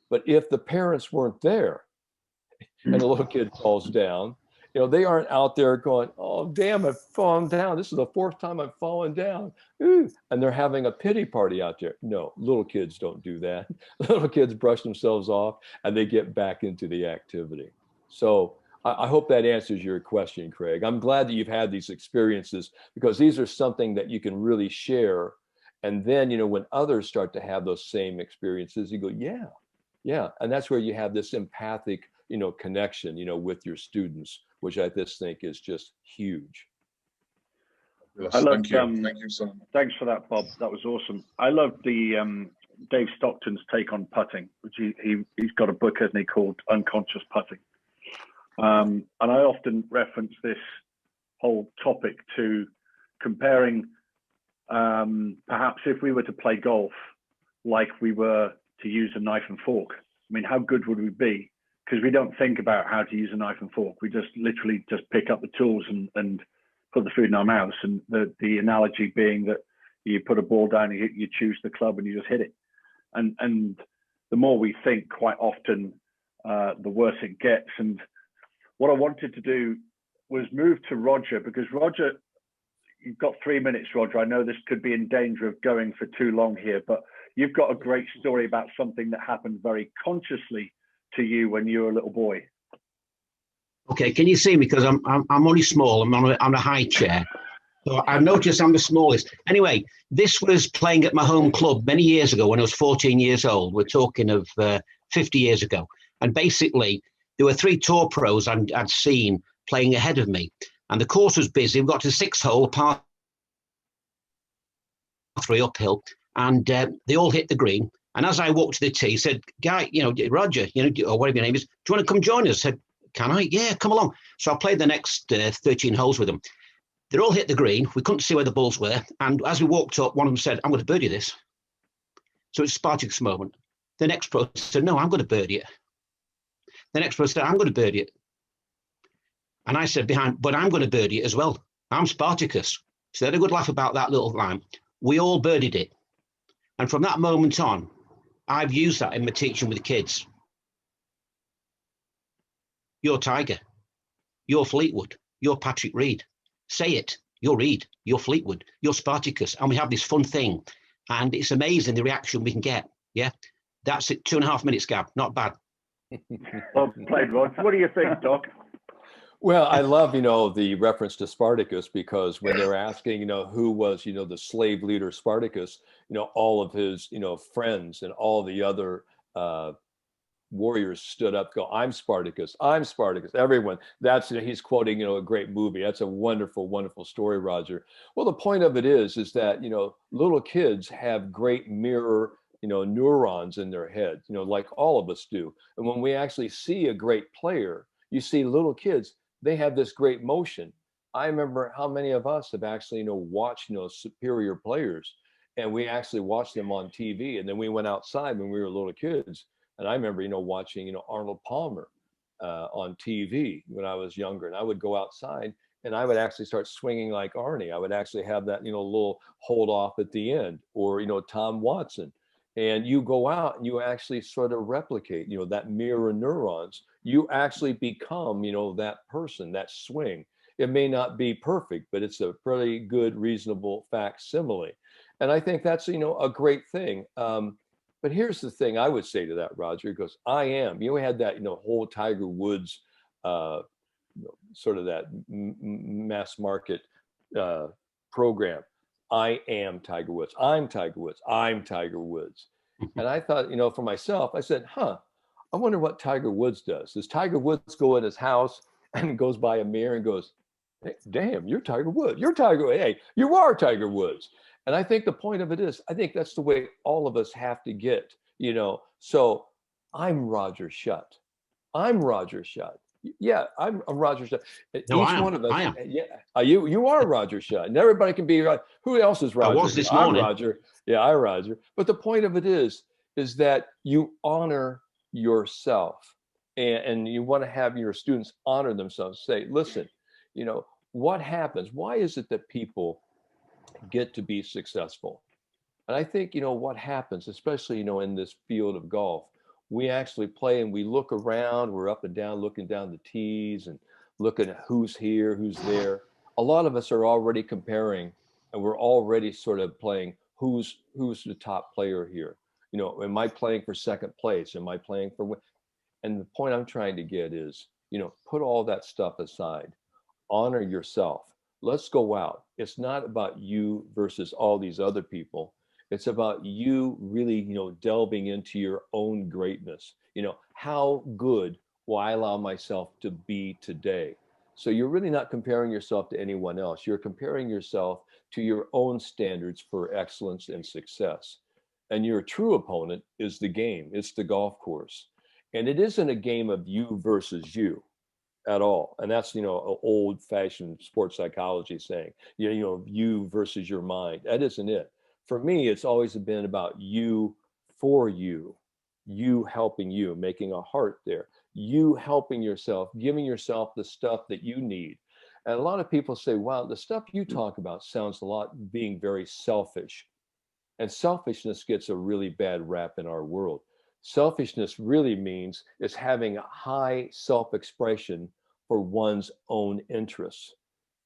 But if the parents weren't there and the little kid falls down, you know, they aren't out there going, oh, damn, I've fallen down. This is the 4th time I've fallen down. Ooh. And they're having a pity party out there. No, little kids don't do that. Little kids brush themselves off and they get back into the activity. So I hope that answers your question, Craig. I'm glad that you've had these experiences, because these are something that you can really share. And then, you know, when others start to have those same experiences, you go, yeah, yeah. And that's where you have this empathic, you know, connection, you know, with your students, which I just think is just huge. Yes, I love, thank you so much. Thanks for that, Bob. That was awesome. I love the Dave Stockton's take on putting, which he's got a book, hasn't he, called Unconscious Putting. And I often reference this whole topic to comparing, perhaps if we were to play golf like we were to use a knife and fork. I mean, how good would we be? Because we don't think about how to use a knife and fork. We just literally just pick up the tools and put the food in our mouths. And the analogy being that you put a ball down, you choose the club and you just hit it. And the more we think, quite often, the worse it gets. And what I wanted to do was move to Roger, because Roger, you've got 3 minutes, Roger. I know this could be in danger of going for too long here, but you've got a great story about something that happened very consciously to you when you were a little boy. Okay, can you see me? Because I'm only small. I'm on a high chair. So I've noticed I'm the smallest. Anyway, this was playing at my home club many years ago when I was 14 years old. We're talking of 50 years ago. And basically, there were 3 tour pros I'd seen playing ahead of me. And the course was busy. We got to 6th hole, par 3 uphill. And they all hit the green. And as I walked to the tee, said, "Guy, you know, Roger, you know, or whatever your name is, do you want to come join us?" I said, "Can I?" "Yeah, come along." So I played the next 13 holes with them. They all hit the green. We couldn't see where the balls were. And as we walked up, one of them said, "I'm going to birdie this." So it's a Spartacus moment. The next pro said, "No, I'm going to birdie it." The next pro said, "I'm going to birdie it." And I said behind, "But I'm going to birdie it as well. I'm Spartacus." So they had a good laugh about that little line. We all birdied it. And from that moment on, I've used that in my teaching with the kids. You're Tiger. You're Fleetwood. You're Patrick Reed. Say it. You're Reed. You're Fleetwood. You're Spartacus. And we have this fun thing. And it's amazing the reaction we can get. Yeah. That's it. 2.5 minutes, Gab. Not bad. Well played, Rod. What do you think, Doc? Well, I love, you know, the reference to Spartacus, because when they're asking, you know, who was, you know, the slave leader Spartacus, you know, all of his, you know, friends and all the other warriors stood up, go, "I'm Spartacus, I'm Spartacus." Everyone, that's, you know, he's quoting, you know, a great movie. That's a wonderful, wonderful story, Roger. Well, the point of it is that, you know, little kids have great mirror, you know, neurons in their head, you know, like all of us do. And when we actually see a great player, you see little kids, they have this great motion. I remember how many of us have actually, you know, watched, you know, superior players, and we actually watched them on TV. And then we went outside when we were little kids. And I remember, you know, watching, you know, Arnold Palmer on TV when I was younger. And I would go outside and I would actually start swinging like Arnie. I would actually have that, you know, little hold off at the end, or, you know, Tom Watson. And you go out and you actually sort of replicate, you know, that mirror neurons. You actually become, you know, that person, that swing. It may not be perfect, but it's a pretty good, reasonable facsimile. And I think that's, you know, a great thing. But here's the thing I would say to that, Roger, because I am, you know, we had that, you know, whole Tiger Woods, sort of that mass market program. I am Tiger Woods. I'm Tiger Woods. I'm Tiger Woods. And I thought, you know, for myself, I said, I wonder what Tiger Woods does. Does Tiger Woods go in his house and goes by a mirror and goes, "Hey, damn, you're Tiger Woods. You're Tiger Woods. Hey, you are Tiger Woods." And I think the point of it is, I think that's the way all of us have to get, you know. So I'm Roger Shutt. I'm Roger Shutt. Yeah, I'm a Roger Shutt. No, Each I am. one of us. I am. Yeah, you are Roger Shutt, and everybody can be. Who else is Roger? I was this I'm morning. Roger. Yeah, I'm Roger. But the point of it is that you honor yourself, and you want to have your students honor themselves. Say, listen, what happens? Why is it that people get to be successful? And I think, what happens, especially, in this field of golf, we actually play and we look around, we're up and down, looking down the tees and looking at who's here, who's there. A lot of us are already comparing, and we're already sort of playing who's the top player here. Am I playing for second place? Am I playing for win? And the point I'm trying to get is, put all that stuff aside, honor yourself. Let's go out. It's not about you versus all these other people. It's about you really, delving into your own greatness. How good will I allow myself to be today? So you're really not comparing yourself to anyone else. You're comparing yourself to your own standards for excellence and success. And your true opponent is the game. It's the golf course. And it isn't a game of you versus you at all. And that's, an old fashioned sports psychology saying, you versus your mind. That isn't it. For me, it's always been about you for you helping you, making a heart there, you helping yourself, giving yourself the stuff that you need. And a lot of people say, wow, the stuff you talk about sounds a lot being very selfish. And selfishness gets a really bad rap in our world. Selfishness really means is having a high self-expression for one's own interests.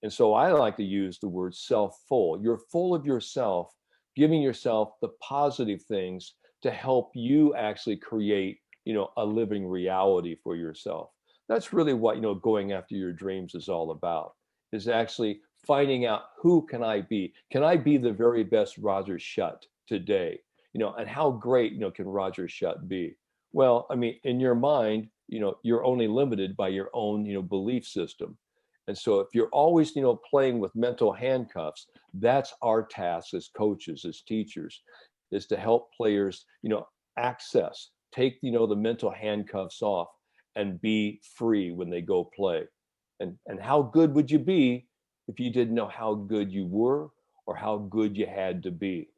And so I like to use the word self-full. You're full of yourself, giving yourself the positive things to help you actually create, a living reality for yourself. That's really what, going after your dreams is all about, is actually finding out who can I be? Can I be the very best Roger Shutt today? And how great, can Roger Shutt be? Well, I mean, in your mind, you're only limited by your own, belief system. And so if you're always, playing with mental handcuffs, that's our task as coaches, as teachers, is to help players, access, take, the mental handcuffs off and be free when they go play. And how good would you be if you didn't know how good you were or how good you had to be?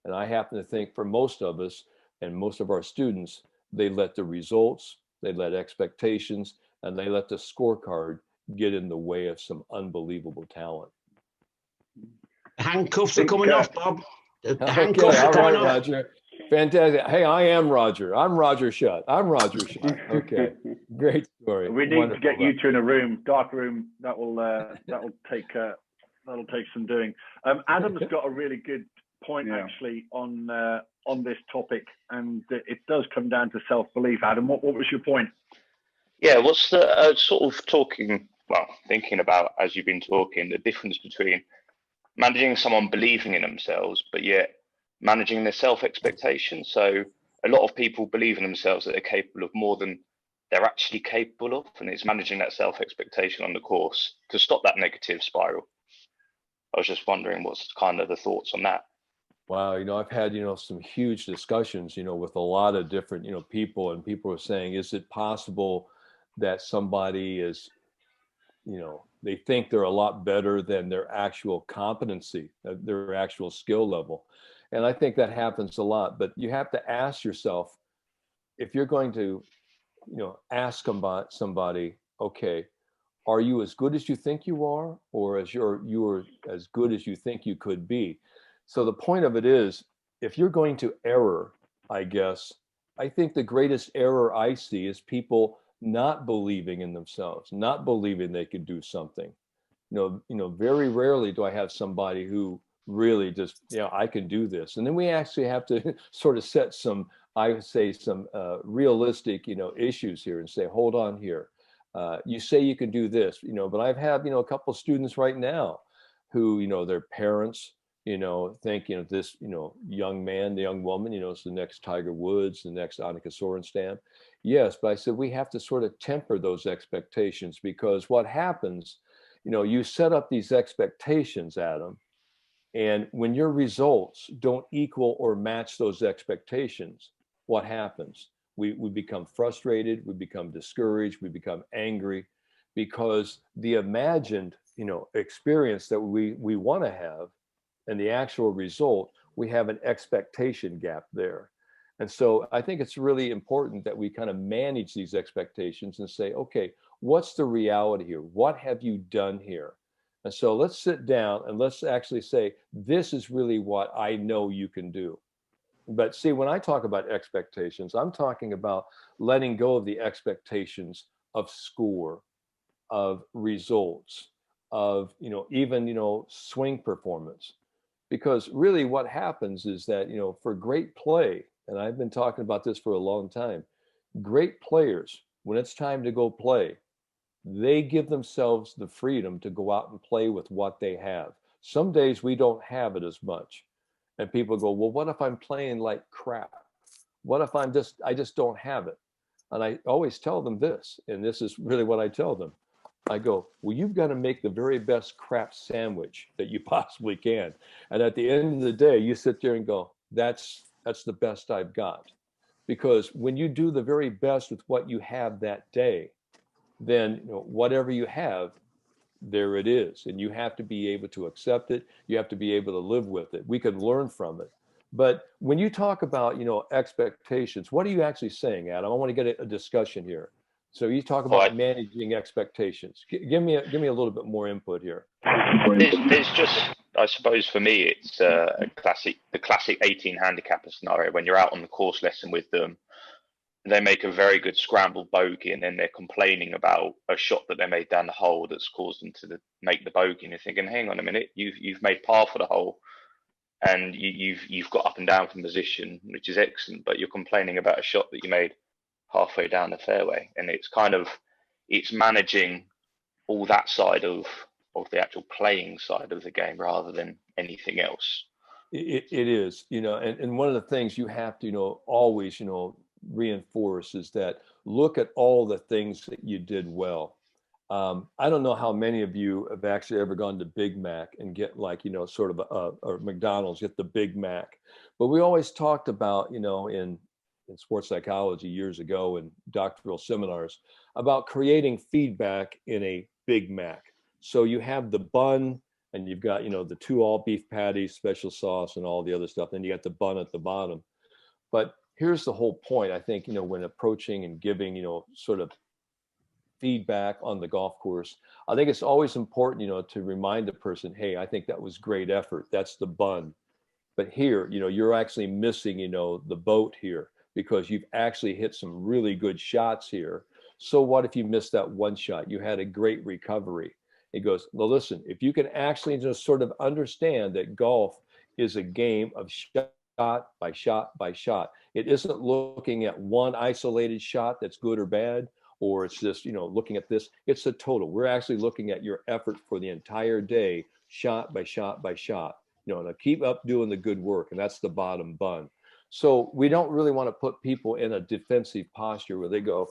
And I happen to think for most of us and most of our students, they let the results, they let expectations, and they let the scorecard get in the way of some unbelievable talent. Handcuffs are coming off, Bob. Okay, all right, Roger. Fantastic. Hey, I am Roger. I'm Roger Shutt. I'm Roger Shutt. Okay, great story. We need Wonderful. to get you two in a room, dark room. That'll take some doing. Adam's got a really good point actually on this topic, and it does come down to self-belief. Adam, what was your point? Yeah, what's the sort of thinking about, as you've been talking, the difference between managing someone believing in themselves, but yet managing their self-expectations. So a lot of people believe in themselves that they're capable of more than they're actually capable of, and it's managing that self-expectation on the course to stop that negative spiral. I was just wondering what's kind of the thoughts on that. Wow, I've had, some huge discussions, with a lot of different, people, and people are saying, is it possible that somebody is, they think they're a lot better than their actual competency, their actual skill level. And I think that happens a lot, but you have to ask yourself, if you're going to, ask somebody, okay, are you as good as you think you are, or you're as good as you think you could be? So the point of it is, if you're going to error, I guess, I think the greatest error I see is people not believing in themselves, not believing they could do something. Very rarely do I have somebody who really just, I can do this. And then we actually have to sort of set some, I would say, some realistic, issues here and say, hold on here. You say you can do this, but I've had, a couple of students right now who, their parents, think, this, young man, the young woman, is the next Tiger Woods, the next Annika Sorenstam. Yes, but I said, we have to sort of temper those expectations, because what happens, you set up these expectations, Adam, and when your results don't equal or match those expectations, what happens? We become frustrated, we become discouraged, we become angry, because the imagined, experience that we want to have and the actual result, we have an expectation gap there. And so I think it's really important that we kind of manage these expectations and say, okay, what's the reality here? What have you done here? And so let's sit down and let's actually say, this is really what I know you can do. But see, when I talk about expectations, I'm talking about letting go of the expectations of score, of results, of, even, swing performance. Because really what happens is that, for great play, and I've been talking about this for a long time, great players, when it's time to go play, they give themselves the freedom to go out and play with what they have. Some days we don't have it as much. And people go, well, what if I'm playing like crap? What if I just don't have it? And I always tell them this, and this is really what I tell them. I go, well, you've got to make the very best crap sandwich that you possibly can. And at the end of the day, you sit there and go, that's the best I've got. Because when you do the very best with what you have that day, then whatever you have, there it is. And you have to be able to accept it. You have to be able to live with it. We can learn from it. But when you talk about, expectations, what are you actually saying, Adam? I want to get a discussion here. So you talk about managing expectations. Give me a little bit more input here. There's just, I suppose for me, it's the classic 18 handicapper scenario. When you're out on the course lesson with them, they make a very good scrambled bogey, and then they're complaining about a shot that they made down the hole that's caused them to make the bogey. And you're thinking, hang on a minute, you've made par for the hole, and you've got up and down from position, which is excellent, but you're complaining about a shot that you made halfway down the fairway. And it's managing all that side of the actual playing side of the game rather than anything else. It is, and one of the things you have to, always, reinforce is that look at all the things that you did well. I don't know how many of you have actually ever gone to Big Mac and get like, sort of or McDonald's, get the Big Mac. But we always talked about, in sports psychology years ago in doctoral seminars about creating feedback in a Big Mac. So you have the bun and you've got, the 2 all beef patties, special sauce and all the other stuff. Then you got the bun at the bottom. But here's the whole point, I think, when approaching and giving, sort of feedback on the golf course, I think it's always important, to remind the person, hey, I think that was great effort. That's the bun. But here, you're actually missing, the boat here because you've actually hit some really good shots here. So what if you missed that one shot? You had a great recovery. He goes, well, listen, if you can actually just sort of understand that golf is a game of shot by shot by shot. It isn't looking at one isolated shot that's good or bad, or it's just, looking at this. It's a total. We're actually looking at your effort for the entire day, shot by shot by shot. Now keep up doing the good work, and that's the bottom bun. So we don't really want to put people in a defensive posture where they go,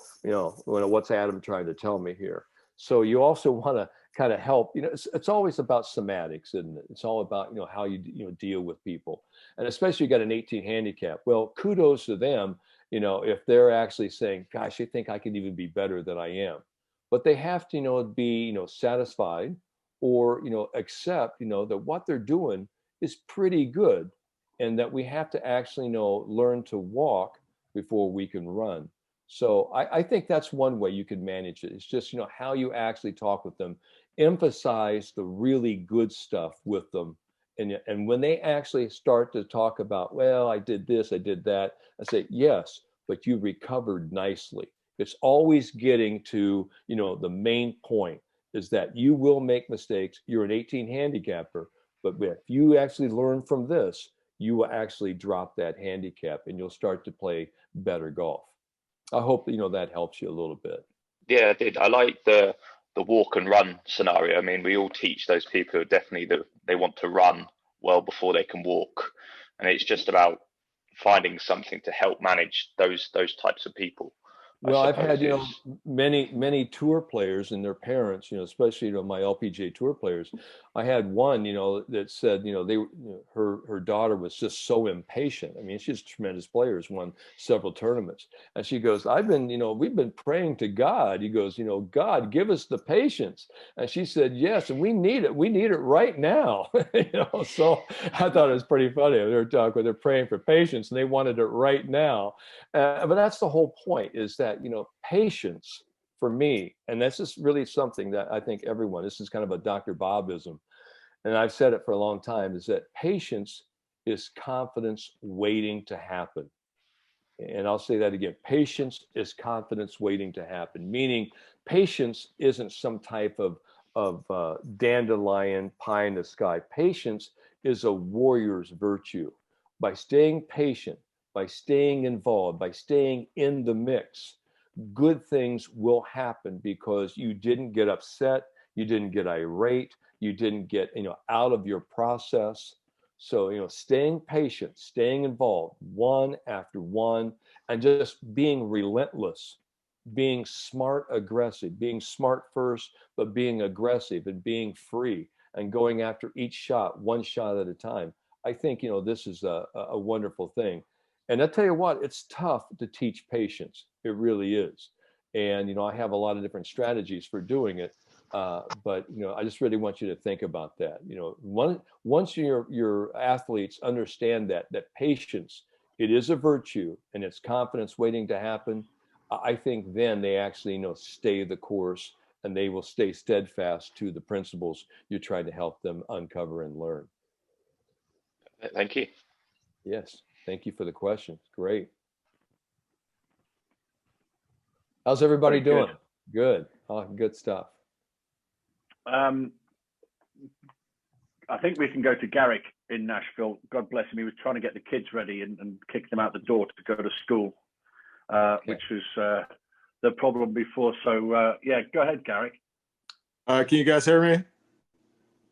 what's Adam trying to tell me here? So you also want to kind of help, it's always about semantics, isn't it? It's all about, how you deal with people. And especially you got an 18 handicap. Well, kudos to them, if they're actually saying, gosh, I think I can even be better than I am. But they have to, be, satisfied or, accept, that what they're doing is pretty good. And that we have to actually, learn to walk before we can run. So I think that's one way you can manage it. It's just, how you actually talk with them, emphasize the really good stuff with them. And when they actually start to talk about, well, I did this, I did that, I say, yes, but you recovered nicely. It's always getting to, the main point is that you will make mistakes. You're an 18 handicapper, but if you actually learn from this, you will actually drop that handicap and you'll start to play better golf. I hope that helps you a little bit. Yeah, I did. I like the walk and run scenario. I mean, we all teach those people who are definitely that they want to run well before they can walk, and it's just about finding something to help manage those types of people. Well, I've had, suppose is many tour players and their parents, especially, my LPGA tour players. I had one, that said, her daughter was just so impatient. I mean, she's tremendous players, won several tournaments. And she goes, we've been praying to God. He goes, God, give us the patience. And she said, yes, and we need it. We need it right now. So I thought it was pretty funny. They're praying for patience and they wanted it right now. But that's the whole point, is that, patience for me, and this is really something that I think everyone, this is kind of a Dr. Bobism, and I've said it for a long time, is that patience is confidence waiting to happen. And I'll say that again. Patience is confidence waiting to happen, meaning patience isn't some type of dandelion pie in the sky. Patience is a warrior's virtue. By staying patient, by staying involved, by staying in the mix, good things will happen because you didn't get upset, you didn't get irate, you didn't get, out of your process. So, staying patient, staying involved, one after one, and just being relentless, being smart, aggressive, being smart first, but being aggressive and being free and going after each shot, one shot at a time. I think, this is a wonderful thing. And I'll tell you what, it's tough to teach patience. It really is. And, I have a lot of different strategies for doing it. But, I just really want you to think about that. Once your athletes understand that patience, it is a virtue and it's confidence waiting to happen, I think then they actually, stay the course and they will stay steadfast to the principles you try to help them uncover and learn. Thank you. Yes. Thank you for the question. Great. How's everybody doing? Good. Oh, good stuff. I think we can go to Garrick in Nashville. God bless him. He was trying to get the kids ready and kick them out the door to go to school, which was the problem before. So, yeah, go ahead, Garrick. Can you guys hear me?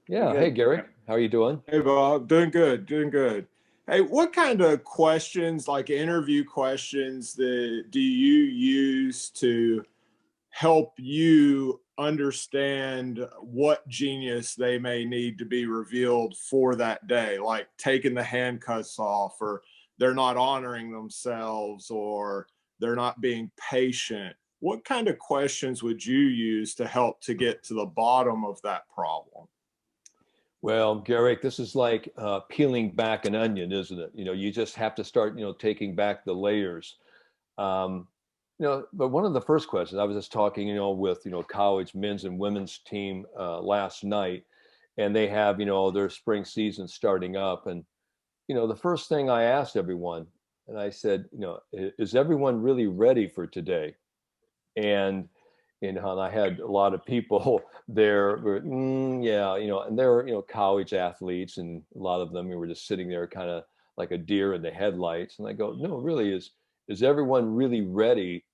Yeah. Hey, Garrick. How are you doing? Hey, Bob. Doing good. Doing good. Hey, what kind of questions, like interview questions, do you use to help you understand what genius they may need to be revealed for that day? Like taking the handcuffs off, or they're not honoring themselves, or they're not being patient. What kind of questions would you use to help to get to the bottom of that problem? Well, Garrick, this is like peeling back an onion, isn't it? You just have to start, taking back the layers. But one of the first questions, I was just talking, with, college men's and women's team last night, and they have, their spring season starting up. And, the first thing I asked everyone, and I said, is everyone really ready for today? And and I had a lot of people there, yeah, and they're, college athletes, and a lot of them were just sitting there kind of like a deer in the headlights. And I go, no, really, is everyone really ready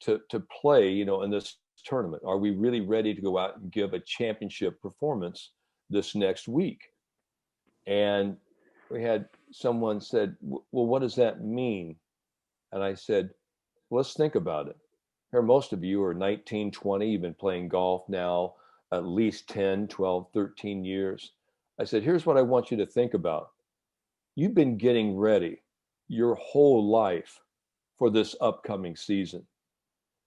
to play, in this tournament? Are we really ready to go out and give a championship performance this next week? And we had someone said, well, what does that mean? And I said, let's think about it. Here, most of you are 19, 20, you've been playing golf now at least 10, 12, 13 years. I said, here's what I want you to think about. You've been getting ready your whole life for this upcoming season.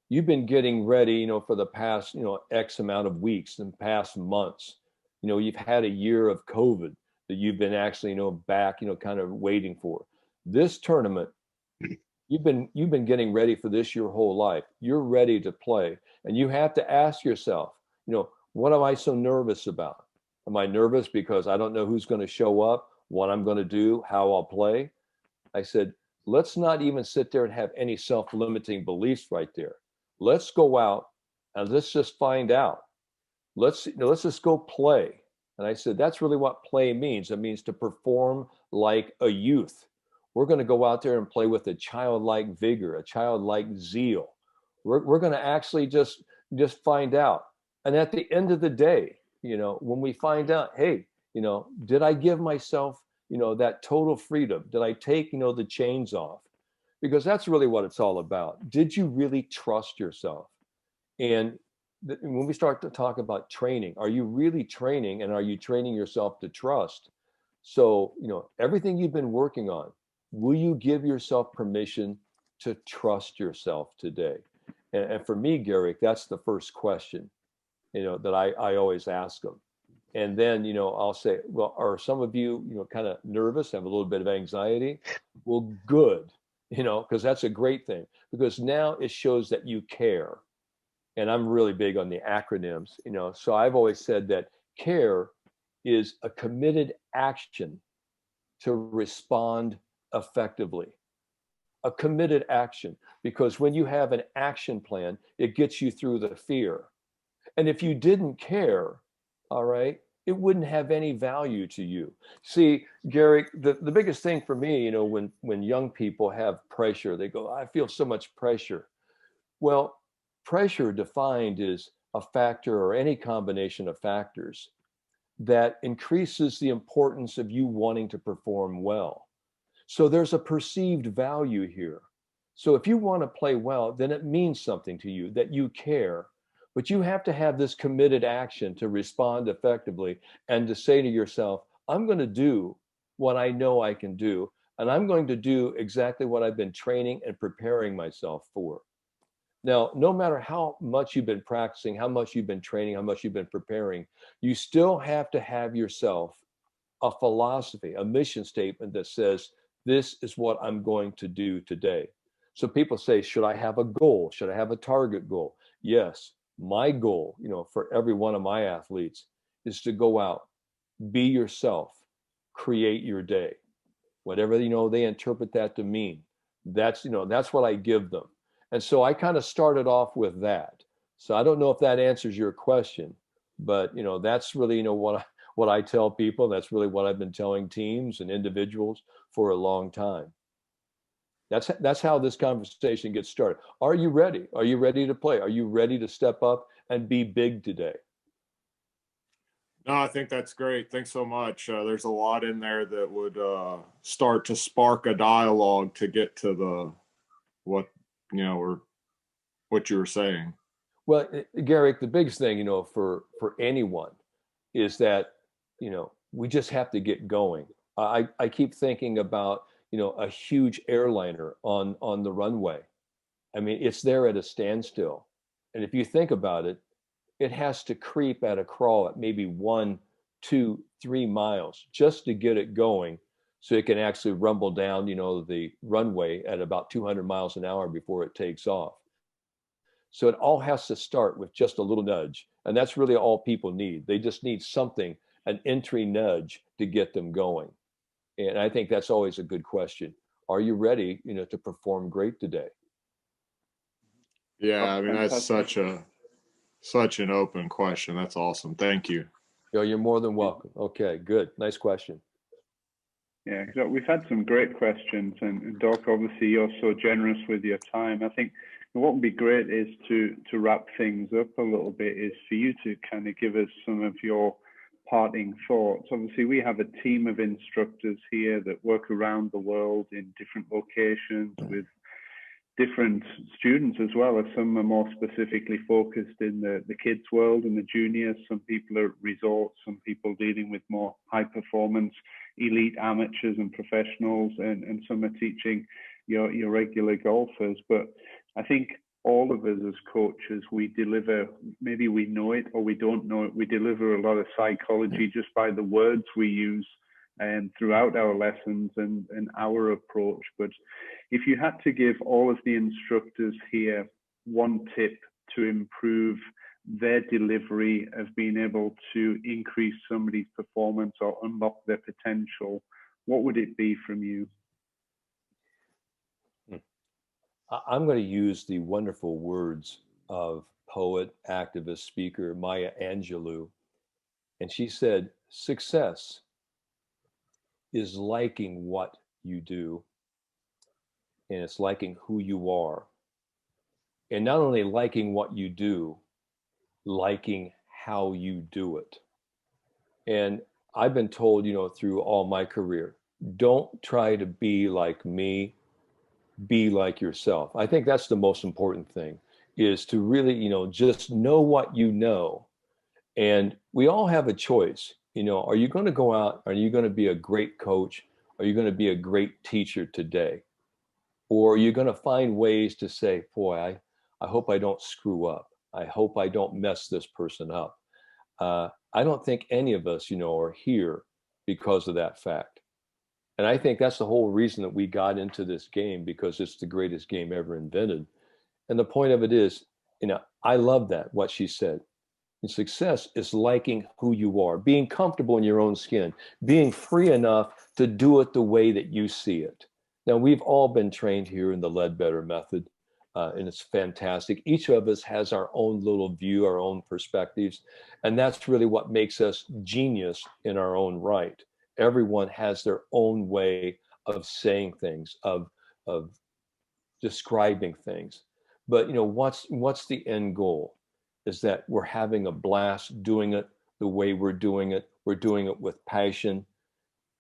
You've been getting ready, for the past, X amount of weeks and past months. You've had a year of COVID that you've been actually, back, kind of waiting for. This tournament, you've been getting ready for this your whole life. You're ready to play. And you have to ask yourself, what am I so nervous about? Am I nervous because I don't know who's going to show up, what I'm going to do, how I'll play? I said, let's not even sit there and have any self-limiting beliefs right there. Let's go out and let's just find out. Let's just go play. And I said, that's really what play means. It means to perform like a youth. We're going to go out there and play with a childlike vigor, a childlike zeal. We're going to actually just find out. And at the end of the day, when we find out, hey, did I give myself, that total freedom? Did I take, the chains off? because that's really what it's all about. Did you really trust yourself? And when we start to talk about training, are you really training, and are you training yourself to trust? So, everything you've been working on, will you give yourself permission to trust yourself today? And for me, Garrick, that's the first question, that I always ask them. And then, I'll say, well, are some of you, kind of nervous, have a little bit of anxiety? Well, good, because that's a great thing, because now it shows that you care. And I'm really big on the acronyms, so I've always said that care is a committed action to respond effectively. A committed action, because when you have an action plan, it gets you through the fear. And if you didn't care, all right, it wouldn't have any value to you. See, Gary, the biggest thing for me, when young people have pressure, they go, I feel so much pressure. Well, pressure defined is a factor or any combination of factors that increases the importance of you wanting to perform well. So there's a perceived value here. So if you want to play well, then it means something to you, that you care. But you have to have this committed action to respond effectively and to say to yourself, I'm going to do what I know I can do, and I'm going to do exactly what I've been training and preparing myself for. Now, no matter how much you've been practicing, how much you've been training, how much you've been preparing, you still have to have yourself a philosophy, a mission statement that says, this is what I'm going to do today. So people say, should I have a goal? Should I have a target goal? Yes, my goal, for every one of my athletes is to go out, be yourself, create your day. Whatever, they interpret that to mean. That's what I give them. And so I kind of started off with that. So I don't know if that answers your question, but that's really what I tell people. That's really what I've been telling teams and individuals for a long time. That's how this conversation gets started. Are you ready? Are you ready to play? Are you ready to step up and be big today? No, I think that's great. Thanks so much. There's a lot in there that would start to spark a dialogue to get to what you were saying. Well, Garrick, the biggest thing, for anyone is that, we just have to get going. I keep thinking about, a huge airliner on the runway. I mean, it's there at a standstill. And if you think about it, it has to creep at a crawl at maybe 1, 2, 3 miles just to get it going, so it can actually rumble down, the runway at about 200 miles an hour before it takes off. So it all has to start with just a little nudge. And that's really all people need. They just need something, an entry nudge to get them going. And I think that's always a good question. Are you ready, to perform great today? Yeah, I mean, that's such an open question. That's awesome. Thank you. You're more than welcome. Okay, good. Nice question. Yeah, we've had some great questions, and Doc, obviously you're so generous with your time. I think what would be great is to wrap things up a little bit, is for you to kind of give us some of your parting thoughts. Obviously, we have a team of instructors here that work around the world in different locations with different students as well, as some are more specifically focused in the kids world and the juniors. Some people are at resorts, some people dealing with more high performance elite amateurs and professionals, and some are teaching your regular golfers. But I think all of us as coaches, we deliver, maybe we know it or we don't know it, we deliver a lot of psychology just by the words we use and throughout our lessons and our approach. But if you had to give all of the instructors here one tip to improve their delivery of being able to increase somebody's performance or unlock their potential, what would it be from you? I'm going to use the wonderful words of poet, activist, speaker Maya Angelou. And she said, success is liking what you do, and it's liking who you are. And not only liking what you do, liking how you do it. And I've been told, through all my career, don't try to be like me, be like yourself. I think that's the most important thing, is to really, just know what you know. And we all have a choice. Are you going to go out? Are you going to be a great coach? Are you going to be a great teacher today? Or are you going to find ways to say, boy, I hope I don't screw up. I hope I don't mess this person up. I don't think any of us, are here because of that fact. And I think that's the whole reason that we got into this game, because it's the greatest game ever invented. And the point of it is, I love that, what she said. And success is liking who you are, being comfortable in your own skin, being free enough to do it the way that you see it. Now, we've all been trained here in the Leadbetter method, and it's fantastic. Each of us has our own little view, our own perspectives, and that's really what makes us genius in our own right. Everyone has their own way of saying things, of describing things. But what's the end goal? Is that we're having a blast doing it the way we're doing it. We're doing it with passion.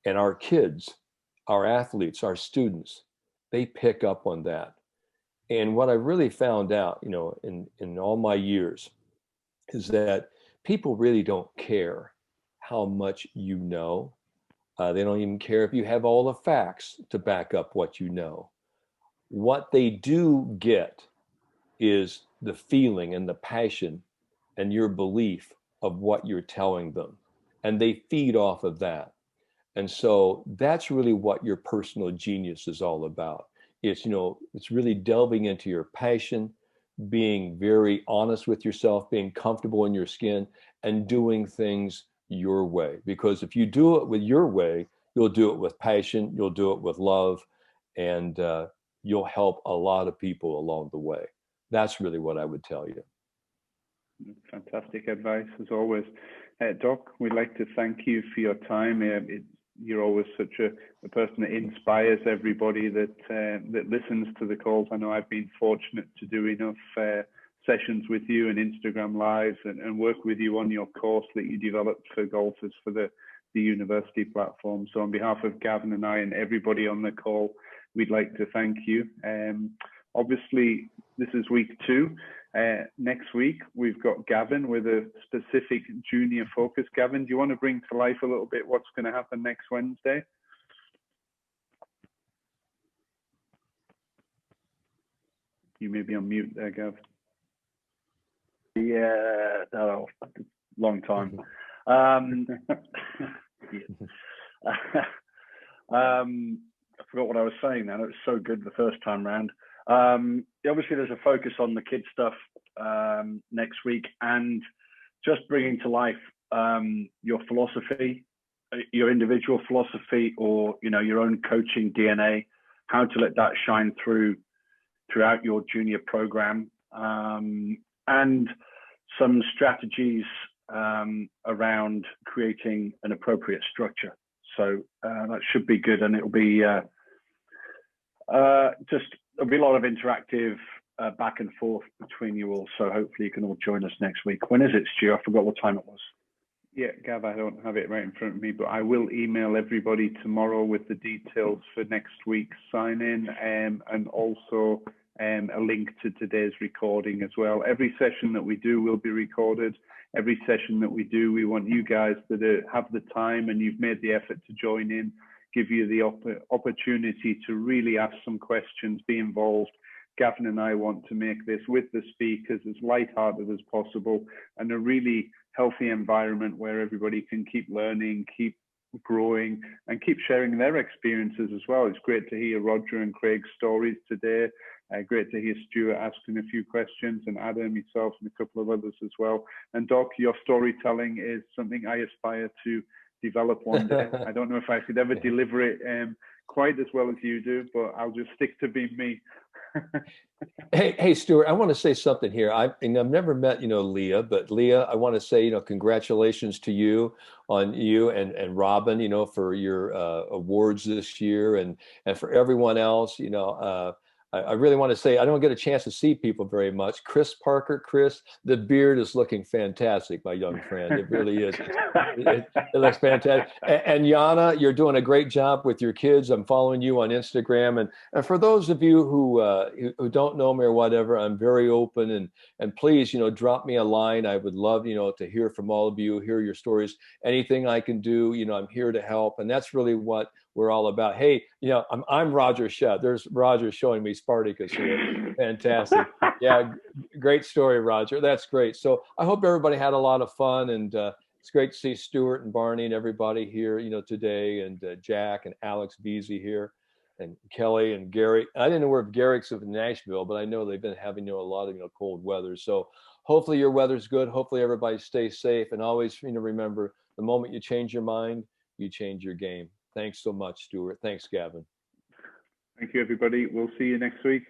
And our kids, our athletes, our students, they pick up on that. And what I really found out, in all my years, is that people really don't care how much you know. They don't even care if you have all the facts to back up what you know. What they do get is the feeling and the passion and your belief of what you're telling them. And they feed off of that. And so that's really what your personal genius is all about. It's really delving into your passion, being very honest with yourself, being comfortable in your skin, and doing things your way. Because if you do it with your way, you'll do it with passion, you'll do it with love, and you'll help a lot of people along the way. That's really what I would tell you. Fantastic advice, as always. Doc, we'd like to thank you for your time. You're always such a person that inspires everybody that listens to the calls. I know I've been fortunate to do enough sessions with you and Instagram Lives and work with you on your course that you developed for golfers for the university platform. So on behalf of Gavin and I and everybody on the call, we'd like to thank you. Obviously, this is week 2. Next week, we've got Gavin with a specific junior focus. Gavin, do you want to bring to life a little bit what's going to happen next Wednesday? You may be on mute there, Gav. Yeah, long time. I forgot what I was saying now. It was so good the first time round. Obviously, there's a focus on the kids stuff next week, and just bringing to life your philosophy, your individual philosophy, or your own coaching DNA, how to let that shine throughout your junior program, and some strategies around creating an appropriate structure. So that should be good, and it'll be there'll be a lot of interactive back and forth between you all. So hopefully you can all join us next week. When is it, Stu? I forgot what time it was. Yeah, Gav, I don't have it right in front of me, but I will email everybody tomorrow with the details for next week's sign-in, and also a link to today's recording as well. Every session that we do will be recorded. Every session that we do, we want you guys that have the time and you've made the effort to join in, give you the opportunity to really ask some questions, be involved. Gavin and I want to make this with the speakers as lighthearted as possible and a really healthy environment where everybody can keep learning, keep growing, and keep sharing their experiences as well. It's great to hear Roger and Craig's stories today. Great to hear Stuart asking a few questions, and Adam, yourself, and a couple of others as well. And Doc, your storytelling is something I aspire to develop one day. I don't know if I could ever deliver it quite as well as you do, but I'll just stick to being me. Hey, Stuart, I want to say something here. I've never met, Leah, but Leah, I want to say, congratulations to you on you and Robin, for your awards this year, and for everyone else, I really want to say, I don't get a chance to see people very much. Chris Parker, Chris, the beard is looking fantastic, my young friend. It really is. It looks fantastic. And Yana, you're doing a great job with your kids. I'm following you on Instagram. And for those of you who don't know me or whatever, I'm very open, and please, drop me a line. I would love, to hear from all of you, hear your stories. Anything I can do, I'm here to help. And that's really what we're all about. Hey, I'm Roger Shett. There's Roger showing me Spartacus here. Fantastic. Yeah, great story, Roger. That's great. So I hope everybody had a lot of fun, and it's great to see Stuart and Barney and everybody here, today, and Jack and Alex Beasy here, and Kelly and Gary. I didn't know where Garrick's of Nashville, but I know they've been having a lot of cold weather. So hopefully your weather's good. Hopefully everybody stays safe, and always remember, the moment you change your mind, you change your game. Thanks so much, Stuart. Thanks, Gavin. Thank you, everybody. We'll see you next week.